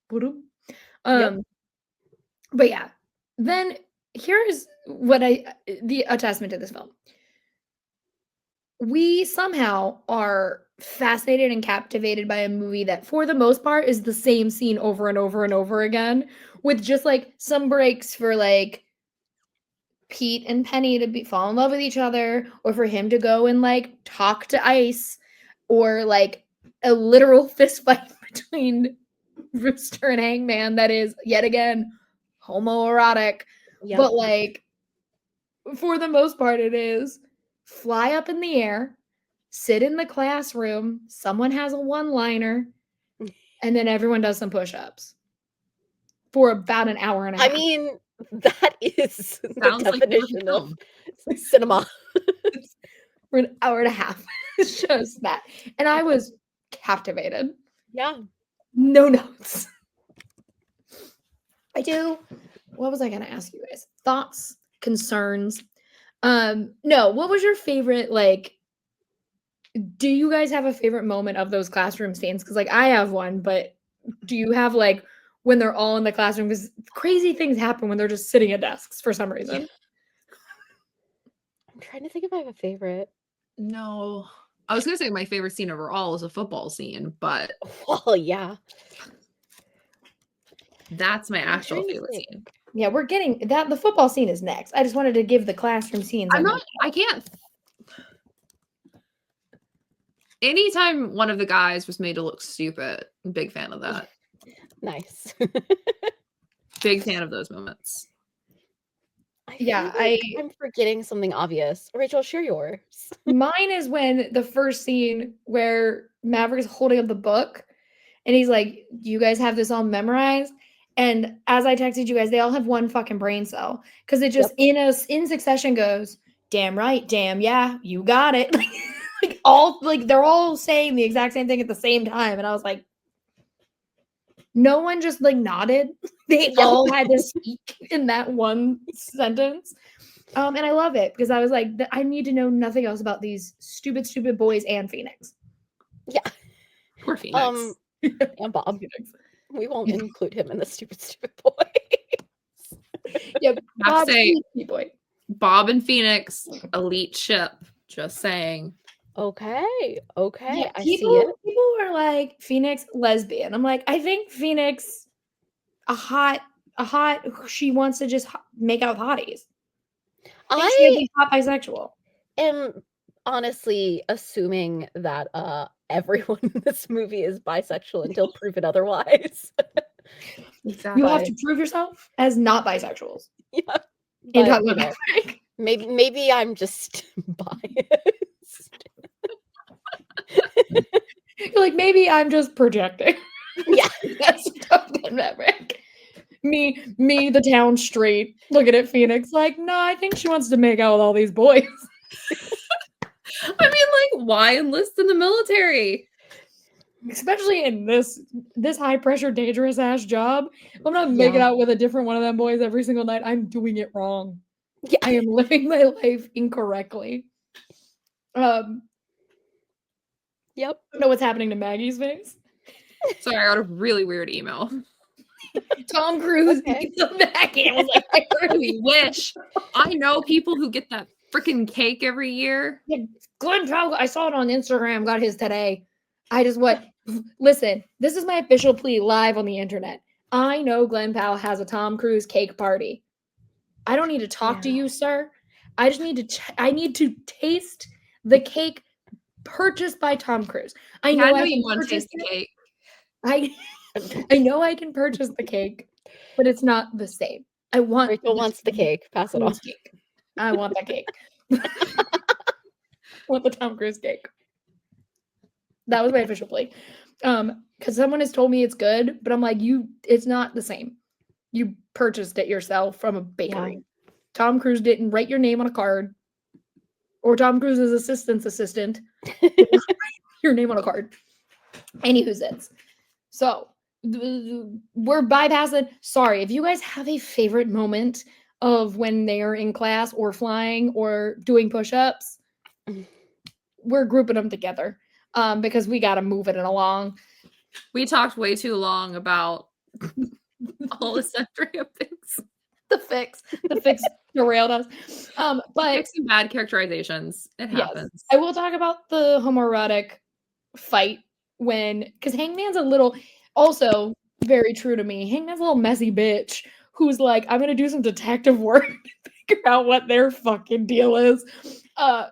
Boom. But yeah. Then here's what the attachment to this film. We somehow are fascinated and captivated by a movie that, for the most part, is the same scene over and over and over again, with just like some breaks for like Pete and Penny to fall in love with each other, or for him to go and like talk to Ice, or like a literal fist fight between Rooster and Hangman that is yet again homoerotic. Yep. But like, for the most part, it is fly up in the air, sit in the classroom, someone has a one-liner, and then everyone does some push-ups for about an hour and a half. I mean, that is the sounds like definition of cinema. For an hour and a half. It's just that. And I was captivated. Yeah. No notes. What was I going to ask you guys? Thoughts, concerns? No, what was your favorite, like, do you guys have a favorite moment of those classroom scenes? Because, like, I have one, but do you have, like, when they're all in the classroom? Because crazy things happen when they're just sitting at desks for some reason. I'm trying to think if I have a favorite. No. I was going to say my favorite scene overall is a football scene, but Well, yeah. that's my actual trying to favorite think. scene. Yeah, we're getting that. The football scene is next. I just wanted to give the classroom scenes. I can't. Anytime one of the guys was made to look stupid, I'm a big fan of that. Nice. Big fan of those moments. Yeah, feel like I'm forgetting something obvious. Rachel, share yours. Mine is when the first scene where Maverick is holding up the book and he's like, you guys have this all memorized? And as I texted you guys, they all have one fucking brain cell. Because it just in succession goes, damn right, damn, yeah, you got it. They're all saying the exact same thing at the same time. And I was like, no one just like nodded. They all had to speak in that one sentence. And I love it because I was like, I need to know nothing else about these stupid boys and Phoenix. Yeah. Poor Phoenix. And Bob. We won't include him in the stupid boy. Yeah, I have to say, boy. Bob and Phoenix, elite ship. Just saying. Okay. Yeah, I see it. people are like Phoenix lesbian. I'm like, I think Phoenix a hot she wants to just make out with hotties. I think she could I be hot bisexual. am honestly assuming that everyone in this movie is bisexual until proven otherwise. Exactly. You have to prove yourself as not bisexuals. Yeah. In But, talking you about know, Maverick. maybe I'm just biased. You're like, maybe I'm just projecting. Yeah. That's Top Gun Maverick. Me, the town straight, looking at Phoenix like, no, I think she wants to make out with all these boys. I mean, like, why enlist in the military? Especially in this high pressure, dangerous ass job. If I'm not making out with a different one of them boys every single night, I'm doing it wrong. Yeah. I am living my life incorrectly. Yep. I don't know what's happening to Maggie's face. Sorry, I got a really weird email. Tom Cruise Okay. eats a Maggie. I was like, I We wish. I know people who get that freaking cake every year. Glenn Powell, I saw it on Instagram, got his today. Listen, this is my official plea live on the internet. I know Glenn Powell has a Tom Cruise cake party. I don't need to talk to you, sir. I just need to I need to taste the cake purchased by Tom Cruise. I know I you can want to purchase taste the cake. I know I can purchase the cake, but it's not the same. I want Rachel wants the cake. Pass it on. Cruise cake. I want that cake. I want the Tom Cruise cake. That was my official plea. Because someone has told me it's good, but I'm like, it's not the same. You purchased it yourself from a bakery. Yeah. Tom Cruise didn't write your name on a card, or Tom Cruise's assistant your name on a card. Anywho's it's. So we're bypassing. Sorry, if you guys have a favorite moment of when they are in class or flying or doing push-ups, we're grouping them together because we got to move it along. We talked way too long about all the sundry of things. The fix derailed us. But fixing bad characterizations. It happens. Yes, I will talk about the homoerotic fight because Hangman's a little, also very true to me. Hangman's a little messy bitch who's like, I'm gonna do some detective work to figure out what their fucking deal is.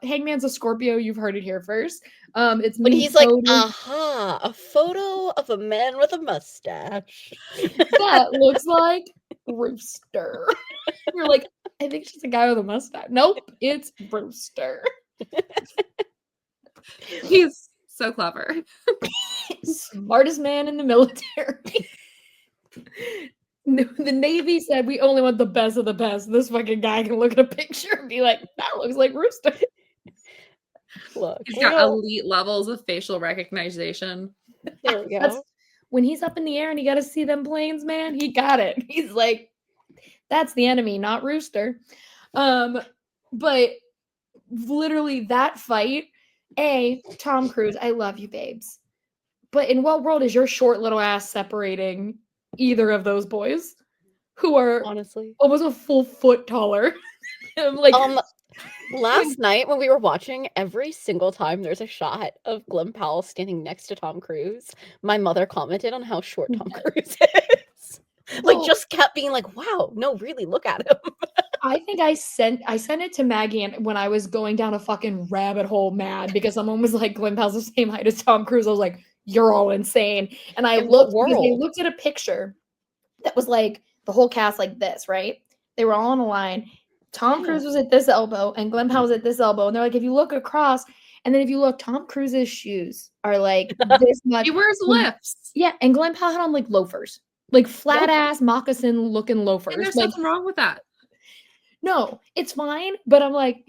Hangman's a Scorpio. You've heard it here first. It's When me. he's like, a photo of a man with a mustache. That looks like Rooster. You're like, I think she's a guy with a mustache. Nope, it's Rooster. He's so clever. Smartest man in the military. The Navy said we only want the best of the best. This fucking guy can look at a picture and be like, that looks like Rooster. Look, he's got elite levels of facial recognition. There we go. When he's up in the air and you got to see them planes, man, he got it. He's like, that's the enemy, not Rooster. But literally that fight, Tom Cruise, I love you, babes. But in what world is your short little ass separating either of those boys who are honestly almost a full foot taller? I'm like, last night when we were watching, every single time there's a shot of Glenn Powell standing next to Tom Cruise, my mother commented on how short Tom Cruise is. Like, just kept being like, wow, no, really, look at him. I think I sent it to Maggie and when I was going down a fucking rabbit hole mad because someone was like, Glenn Powell's the same height as Tom Cruise. I was like, you're all insane. And I looked because they looked at a picture that was like the whole cast like this, right? They were all on a line. Tom Cruise was at this elbow and Glenn Powell was at this elbow. And they're like, if you look across, and then if you look, Tom Cruise's shoes are like this much. He wears lifts. Yeah, and Glenn Powell had on like loafers. Like flat ass moccasin looking loafers. And there's like, nothing wrong with that. No, it's fine. But I'm like,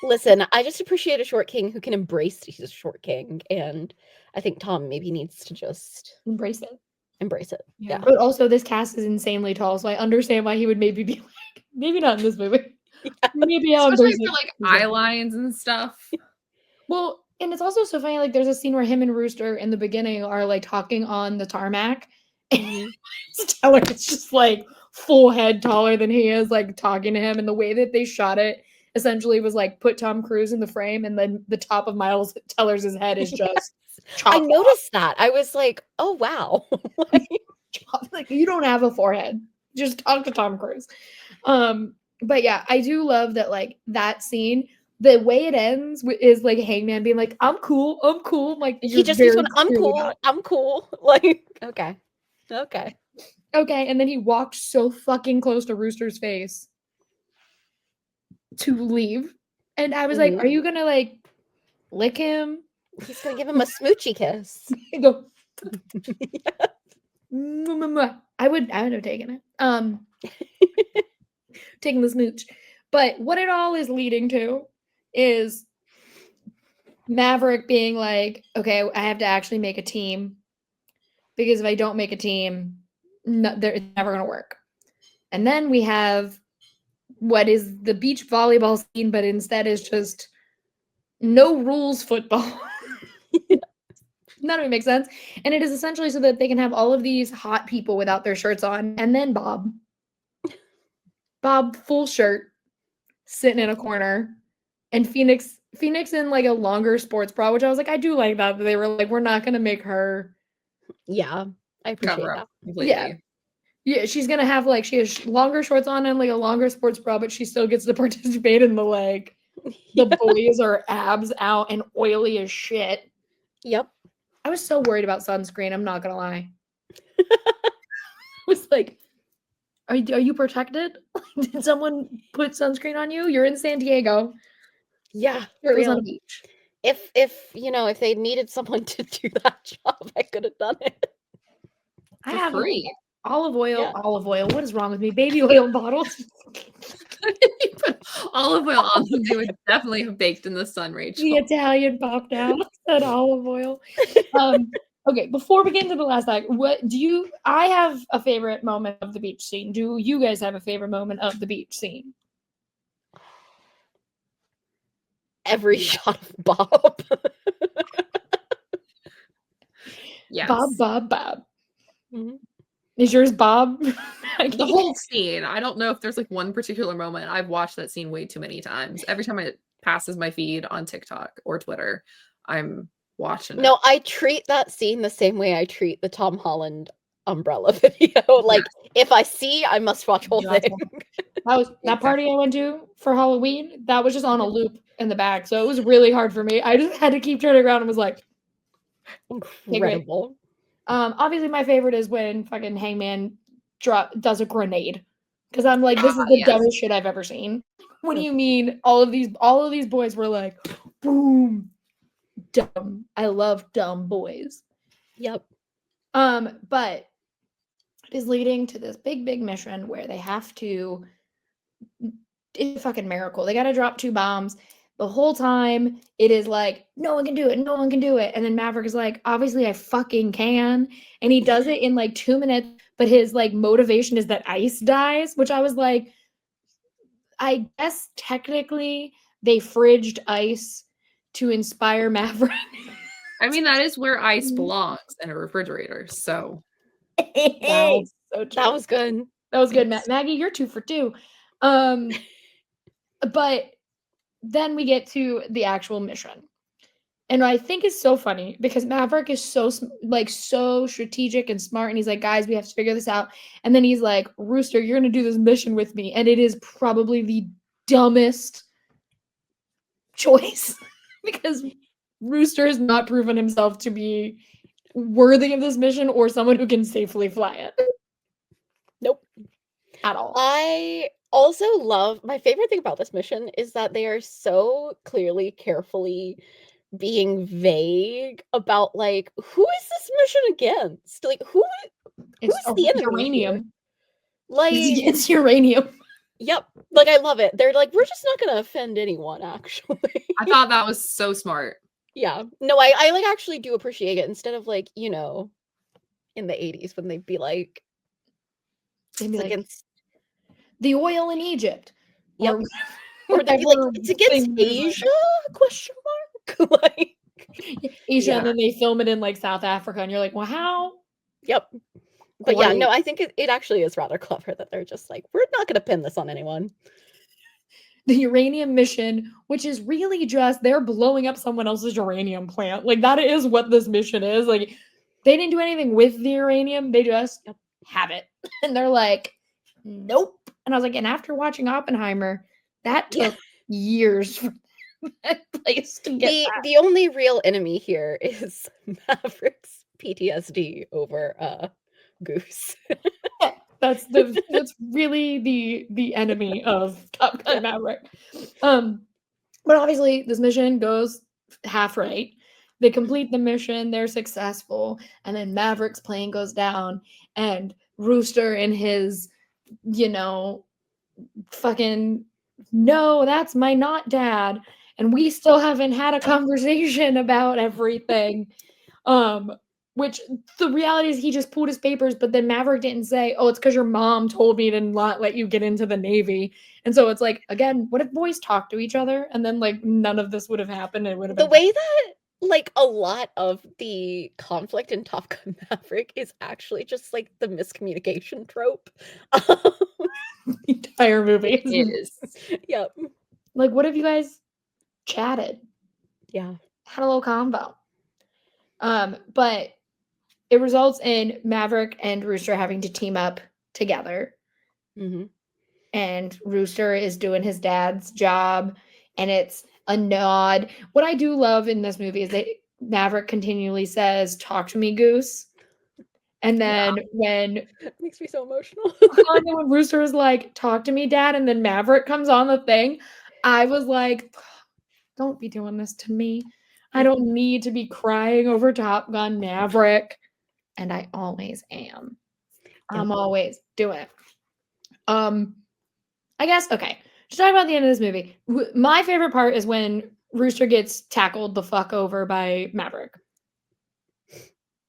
listen. I just appreciate a short king who can embrace that he's a short king, and I think Tom maybe needs to just embrace it. Yeah. But also, this cast is insanely tall, so I understand why he would maybe be like, maybe not in this movie. Yeah. Maybe especially for like eye lines and stuff. Well. And it's also so funny, like, there's a scene where him and Rooster in the beginning are, like, talking on the tarmac. And Stellar is just, like, full head taller than he is, like, talking to him. And the way that they shot it essentially was like put Tom Cruise in the frame, and then the top of Miles Teller's head is just I chopped noticed that. I was like, oh wow. off. Like, you don't have a forehead. Just talk to Tom Cruise. But yeah, I do love that, like, that scene. The way it ends is like Hangman being like, I'm cool. I'm like, He just keeps going, I'm cool. Like, okay. Okay, and then he walked so fucking close to Rooster's face to leave. And I was like, are you gonna like lick him? He's gonna give him a smoochy kiss. I go, I would have taken it. Taking the smooch. But what it all is leading to is Maverick being like, okay, I have to actually make a team, because if I don't make a team, it's never going to work. And then we have what is the beach volleyball scene, but instead is just no rules football. None of it makes sense. And it is essentially so that they can have all of these hot people without their shirts on. And then Bob, full shirt, sitting in a corner. And Phoenix in like a longer sports bra, which I was like, I do like that. They were like, we're not going to make her. Yeah, I appreciate that. Completely. Yeah, she's going to have like, she has longer shorts on and like a longer sports bra, but she still gets to participate in the like, the boys are abs out and oily as shit. Yep. I was so worried about sunscreen. I'm not going to lie. I was like, are you protected? Did someone put sunscreen on you? You're in San Diego. Yeah. It was on a beach. If they needed someone to do that job, I could have done it. I have free olive oil. What is wrong with me? Baby oil bottles. You put olive oil on them, they would definitely have baked in the sun, Rachel. The Italian popped out. Said olive oil. Okay, before we get into the last act, I have a favorite moment of the beach scene. Do you guys have a favorite moment of the beach scene? Every shot of Bob. Yes. Bob. Mm-hmm. Is yours Bob? The whole scene. I don't know if there's like one particular moment. I've watched that scene way too many times. Every time it passes my feed on TikTok or Twitter, I'm watching it. No, I treat that scene the same way I treat the Tom Holland umbrella video. Like, if I see, I must watch whole thing. That party I went to for Halloween, that was just on a loop in the back. So it was really hard for me. I just had to keep turning around and was like, incredible. Obviously my favorite is when fucking Hangman does a grenade. Because I'm like, this is the dumbest shit I've ever seen. What do you mean? All of these boys were like, boom. Dumb. I love dumb boys. Yep. But it is leading to this big mission where they have to. It's a fucking miracle. They got to drop 2 bombs. The whole time it is like, no one can do it. No one can do it. And then Maverick is like, obviously I fucking can. And he does it in like 2 minutes. But his like motivation is that ice dies, which I was like, I guess technically they fridged ice to inspire Maverick. I mean, that is where ice belongs, in a refrigerator. So that was good. That was good, Maggie. You're 2 for 2. But then we get to the actual mission, and I think it's so funny because Maverick is so strategic and smart, and he's like, guys, we have to figure this out. And then he's like, Rooster, you're gonna do this mission with me, and it is probably the dumbest choice. Because Rooster has not proven himself to be worthy of this mission or someone who can safely fly it. Nope. At all. I also love, my favorite thing about this mission is that they are so clearly, carefully being vague about, like, who is this mission against? Like, who's the enemy? Uranium. Here? Like, it's against uranium. Yep. Like, I love it. They're like, we're just not going to offend anyone, actually. I thought that was so smart. Yeah. No, I like actually do appreciate it, instead of like, in the 80s when they'd be like, against the oil in Egypt. Yep. Or they'd be like, it's against Asia? Question mark? Like, Asia, and then they film it in like South Africa, and you're like, well, how? Yep. But yeah, no, I think it actually is rather clever that they're just like, we're not going to pin this on anyone. the uranium mission, which is really just they're blowing up someone else's uranium plant. Like that is what this mission is. Like they didn't do anything with the uranium, they just have it. And they're like, nope. And I was like, and after watching Oppenheimer, that took years for that place to get the only real enemy here is Maverick's PTSD over Goose. That's really the enemy of Top Gun Maverick. But obviously this mission goes half right. They complete the mission, they're successful, and then Maverick's plane goes down, and Rooster in his, fucking, no, that's my not dad, and we still haven't had a conversation about everything. Which the reality is he just pulled his papers, but then Maverick didn't say, oh, it's because your mom told me to not let you get into the Navy. And so it's like, again, what if boys talk to each other and then like none of this would have happened? It would have been the way that like a lot of the conflict in Top Gun Maverick is actually just like the miscommunication trope. the entire movie. It is. Yep. Like, what if you guys chatted? Yeah. Had a little combo. But it results in Maverick and Rooster having to team up together. Mm-hmm. And Rooster is doing his dad's job, and it's a nod. What I do love in this movie is that Maverick continually says, talk to me, Goose. And then when it makes me so emotional. when Rooster is like, talk to me, Dad, and then Maverick comes on the thing, I was like, don't be doing this to me. I don't need to be crying over Top Gun Maverick. And I always am. I'm always doing it. I guess, okay. To talk about the end of this movie, my favorite part is when Rooster gets tackled the fuck over by Maverick.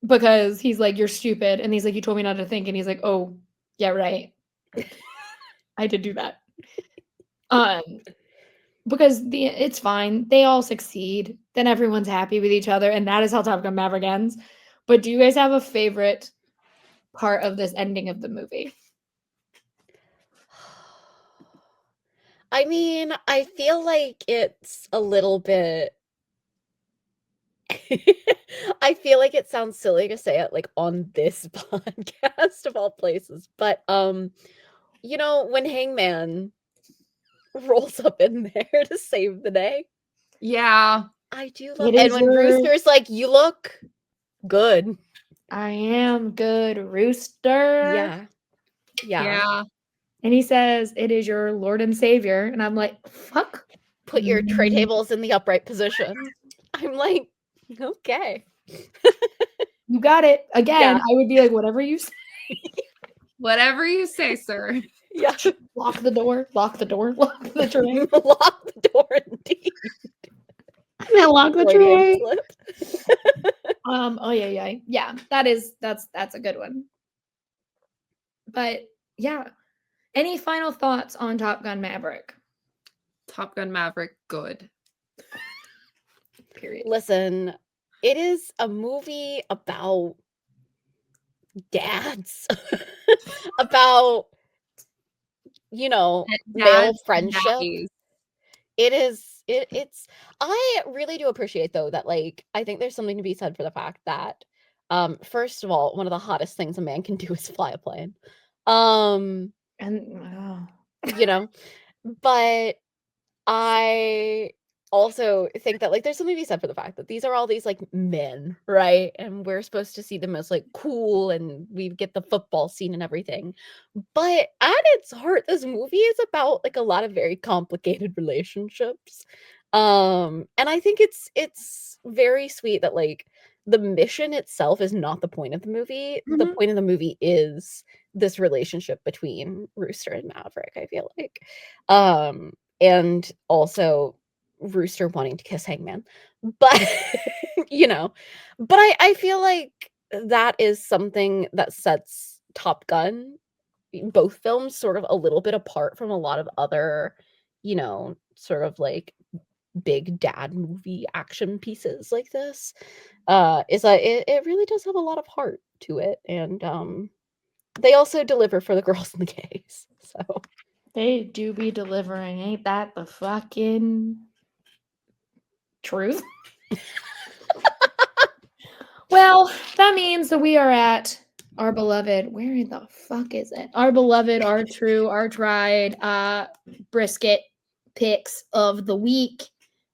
Because he's like, you're stupid. And he's like, you told me not to think. And he's like, oh, yeah, right. I did do that. Because it's fine. They all succeed. Then everyone's happy with each other. And that is how Top Gun Maverick ends. But do you guys have a favorite part of this ending of the movie? I mean, I feel like it's a little bit I feel like it sounds silly to say it like on this podcast of all places, but when Hangman rolls up in there to save the day. Yeah. I do love it. And when Rooster's like, you look good. I am good, Rooster. Yeah. And he says, it is your Lord and Savior. And I'm like, fuck. Put your tray tables in the upright position. I'm like, okay. You got it. Again, I would be like, whatever you say. Whatever you say, sir. Yeah. Lock the door. Lock the door. Lock the tray. Lock the door, indeed. I'm gonna lock the tray. Oh yeah. That's a good one. But yeah. Any final thoughts on Top Gun Maverick? Top Gun Maverick, good. Period. Listen, it is a movie about dads. About male friendship. It's I really do appreciate though that like I think there's something to be said for the fact that first of all, one of the hottest things a man can do is fly a plane. But I also think that like there's something to be said for the fact that these are all these like men, right? And we're supposed to see them as like cool, and we get the football scene and everything. But at its heart, this movie is about like a lot of very complicated relationships. And I think it's very sweet that like the mission itself is not the point of the movie. Mm-hmm. The point of the movie is this relationship between Rooster and Maverick, I feel like. And also Rooster wanting to kiss Hangman. But I feel like that is something that sets Top Gun, both films, sort of a little bit apart from a lot of other, sort of like big dad movie action pieces like this. Is that it really does have a lot of heart to it, and they also deliver for the girls and the gays. So They do be delivering. Ain't that the fucking truth? Well, that means that we are at our beloved, where in the fuck is it? Our beloved, our true, our tried brisket picks of the week.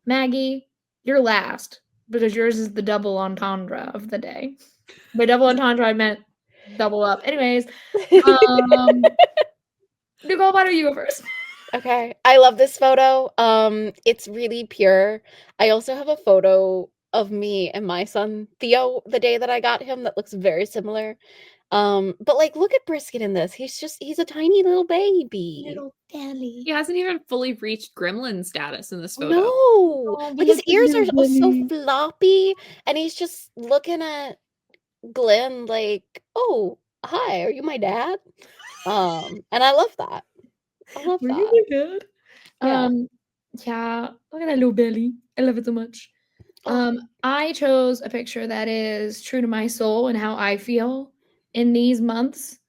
Maggie, you're last because yours is the double entendre of the day. By double entendre, I meant double up. Anyways, Nicole, why don't you go first? Okay. I love this photo. It's really pure. I also have a photo of me and my son Theo the day that I got him that looks very similar. But like look at Brisket in this. He's a tiny little baby. Little belly. He hasn't even fully reached gremlin status in this photo. No. Oh, Like his look at ears are little so belly. floppy and he's just looking at Glenn like, "Oh, hi, are you my dad?" And I love that. I love Were that. you good? Yeah. Yeah, look at that little belly. I love it so much. Oh. I chose a picture that is true to my soul and how I feel in these months.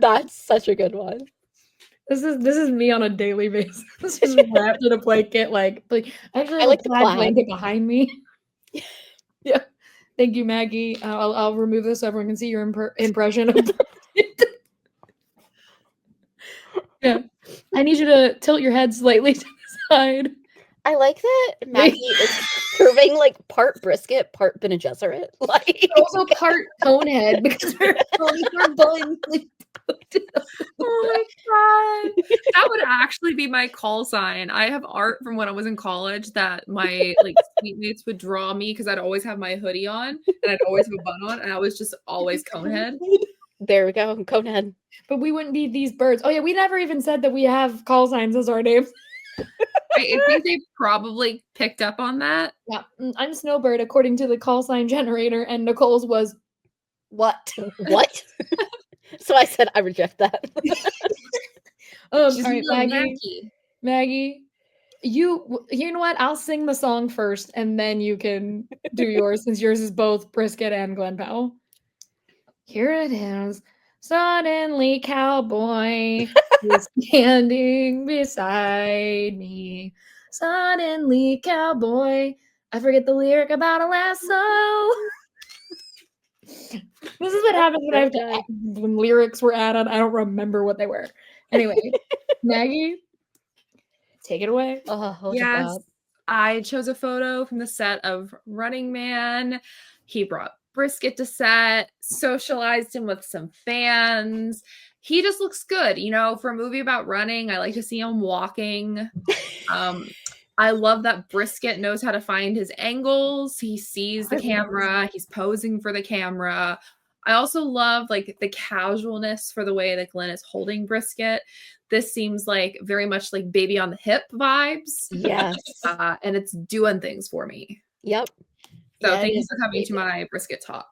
That's such a good one. This is me on a daily basis. Just wrapped in a blanket, like actually I have like a the plaid plaid. blanket behind me. Yeah, thank you, Maggie. I'll remove this so everyone can see your impression of. Yeah, I need you to tilt your head slightly to the side. I like that Maggie is serving like part brisket, part Bene Gesserit. Like Also part conehead because her buns. Oh my god. That would actually be my call sign. I have art from when I was in college that my like seatmates would draw me because I'd always have my hoodie on and I'd always have a bun on and I was just always conehead. there we go, conehead. But we wouldn't be these birds. Oh yeah, we never even said that we have call signs as our names. I think they probably picked up on that. Yeah, I'm Snowbird according to the call sign generator, and Nicole's was what? What? So I said I reject that. All She's right, little Maggie. Maggie, you know what? I'll sing the song first, and then you can do yours since yours is both Brisket and Glen Powell. Here it is. Suddenly, cowboy is standing beside me. Suddenly, cowboy. I forget the lyric about a lasso. This is what happens when I have to when lyrics were added. I don't remember what they were. Anyway, Maggie, take it away. Oh, look at Yes, that. I chose a photo from the set of Running Man. He brought Brisket to set, socialized him with some fans. He just looks good, you know, for a movie about running. I like to see him walking. I love that Brisket knows how to find his angles. He sees the camera. He's posing for the camera. I also love like the casualness for the way that Glenn is holding Brisket. This seems like very much like baby on the hip vibes. Yes. And it's doing things for me. Yep. So Yeah, thank it you is for coming to baby. my Brisket talk.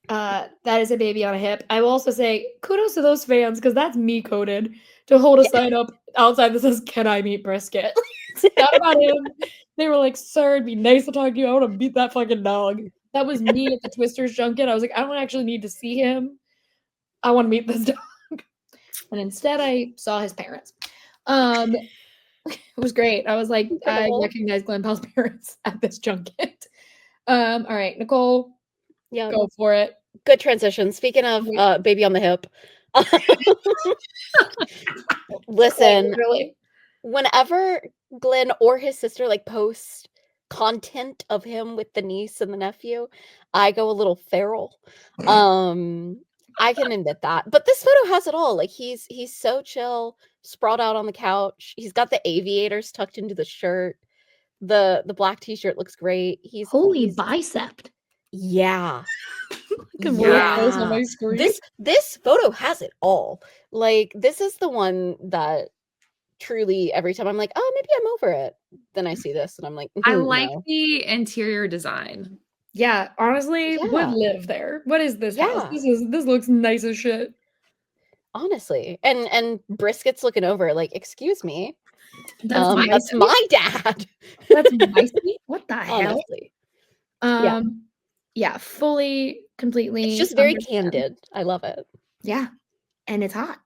That is a baby on a hip. I will also say kudos to those fans because that's me coded to hold a sign up outside that says, "Can I meet Brisket?" It's not about him. They were like, "Sir, it'd be nice to talk to you. I want to beat that fucking dog." That was me at the Twisters junket. I was like, I don't actually need to see him. I want to meet this dog. And instead I saw his parents. It was great. I was like, Incredible. I recognize Glenn Powell's parents at this junket. All right, Nicole, Yeah. go for it. Good transition. Speaking of baby on the hip. Listen, Really? whenever Glenn or his sister like post content of him with the niece and the nephew, I go a little feral. I can admit that. But this photo has it all. Like he's so chill, sprawled out on the couch. He's got the aviators tucked into the shirt. The black t-shirt looks great. He's bicep. yeah. Can more close on my screen. This photo has it all. Like this is the one that truly every time I'm like, oh, maybe I'm over it. Then I see this and I'm like, I like no. the interior design. Yeah, honestly, would Yeah. live there. What is this house? Yeah. This looks nice as shit. Honestly. And Brisket's looking over, like, excuse me. That's That's my dad. That's my seat? What the hell? Honestly. Yeah. Yeah, fully, completely. It's just very understand. candid. I love it. Yeah, and it's hot.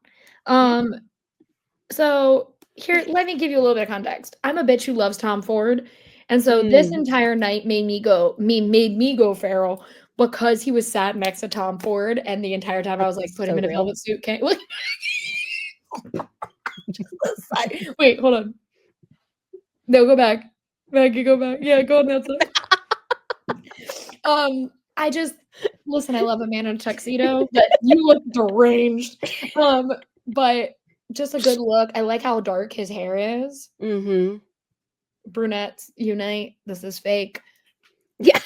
So here, let me give you a little bit of context. I'm a bitch who loves Tom Ford. And so this entire night made me go feral because he was sat next to Tom Ford, and the entire time I was like, put him in a velvet suit. Wait, hold on. No, go back. Maggie, go back. Yeah, go on that side. I just listen, I love a man in a tuxedo, but you look deranged. But just a good look. I like how dark his hair is. Mm-hmm. Brunettes unite. This is fake. Yeah.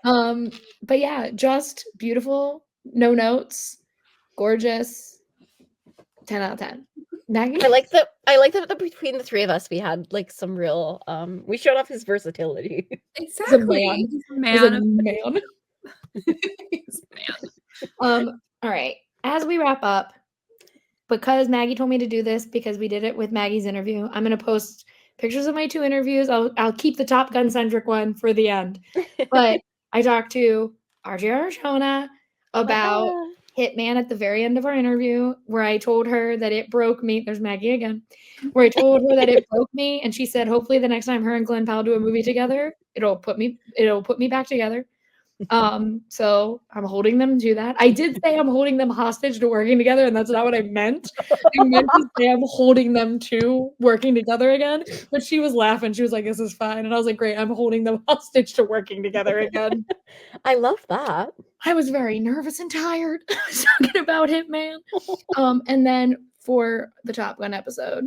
But yeah, just beautiful. No notes. Gorgeous. 10 out of 10. Maggie? I like that between the three of us we had like some real we showed off his versatility. Exactly. He's a man. He's a man. All right. As we wrap up, because Maggie told me to do this because we did it with Maggie's interview, I'm gonna post pictures of my 2 interviews. I'll keep the Top Gun centric one for the end. But I talked to RJ Arjona about Hitman at the very end of our interview, where I told her that it broke me. There's Maggie again. Where I told her that it broke me, and she said, hopefully the next time her and Glenn Powell do a movie together, it'll put me back together. So I'm holding them to that. I did say I'm holding them hostage to working together, and that's not what I meant. I meant to say I'm holding them to working together again. But she was laughing. She was like, "This is fine," and I was like, "Great, I'm holding them hostage to working together again." I love that. I was very nervous and tired talking about Hitman. And then for the Top Gun episode,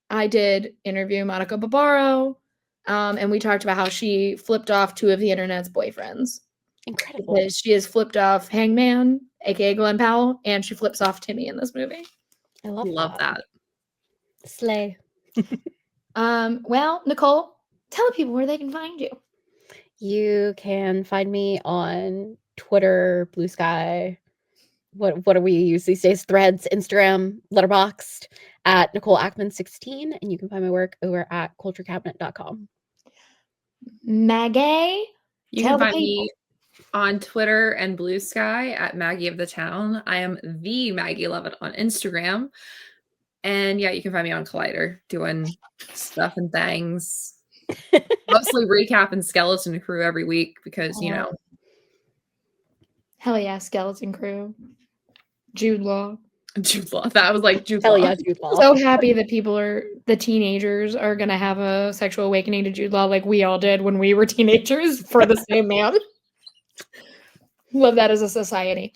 I did interview Monica Barbaro, and we talked about how she flipped off 2 of the internet's boyfriends. Incredible. Because she has flipped off Hangman, aka Glenn Powell, and she flips off Timmy in this movie. I love that. Slay. Well, Nicole, tell the people where they can find you. You can find me on Twitter, Blue Sky. What do we use these days? Threads, Instagram, Letterboxd at Nicole Ackman 16, and you can find my work over at culturecabinet.com. Maggie, you can find me on Twitter and Blue Sky at Maggie of the Town. I am the Maggie Lovitt on Instagram. And yeah, you can find me on Collider doing stuff and things. Mostly recapping Skeleton Crew every week because, you know. Hell yeah, Skeleton Crew. Jude Law. That was like Jude Law. Hell yeah, Jude Law. So happy that the teenagers are going to have a sexual awakening to Jude Law like we all did when we were teenagers for the same man. Love that as a society.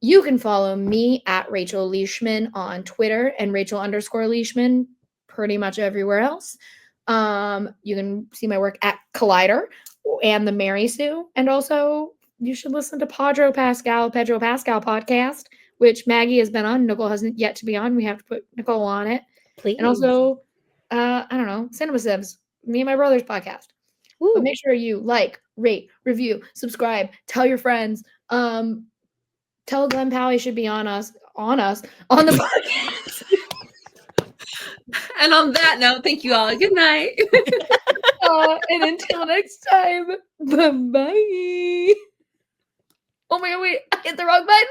You can follow me at Rachel Leishman on Twitter and Rachel_Leishman pretty much everywhere else. You can see my work at Collider and the Mary Sue. And also, you should listen to Pedro Pascal podcast, which Maggie has been on. Nicole hasn't yet to be on. We have to put Nicole on it. Please. And also, I don't know, Cinema Sibs, me and my brother's podcast. Ooh. But make sure you like, rate, review, subscribe, tell your friends. Tell Glenn Powell he should be on the podcast. And on that note, thank you all. Good night. And until next time, bye-bye. Oh my God, wait, I hit the wrong button.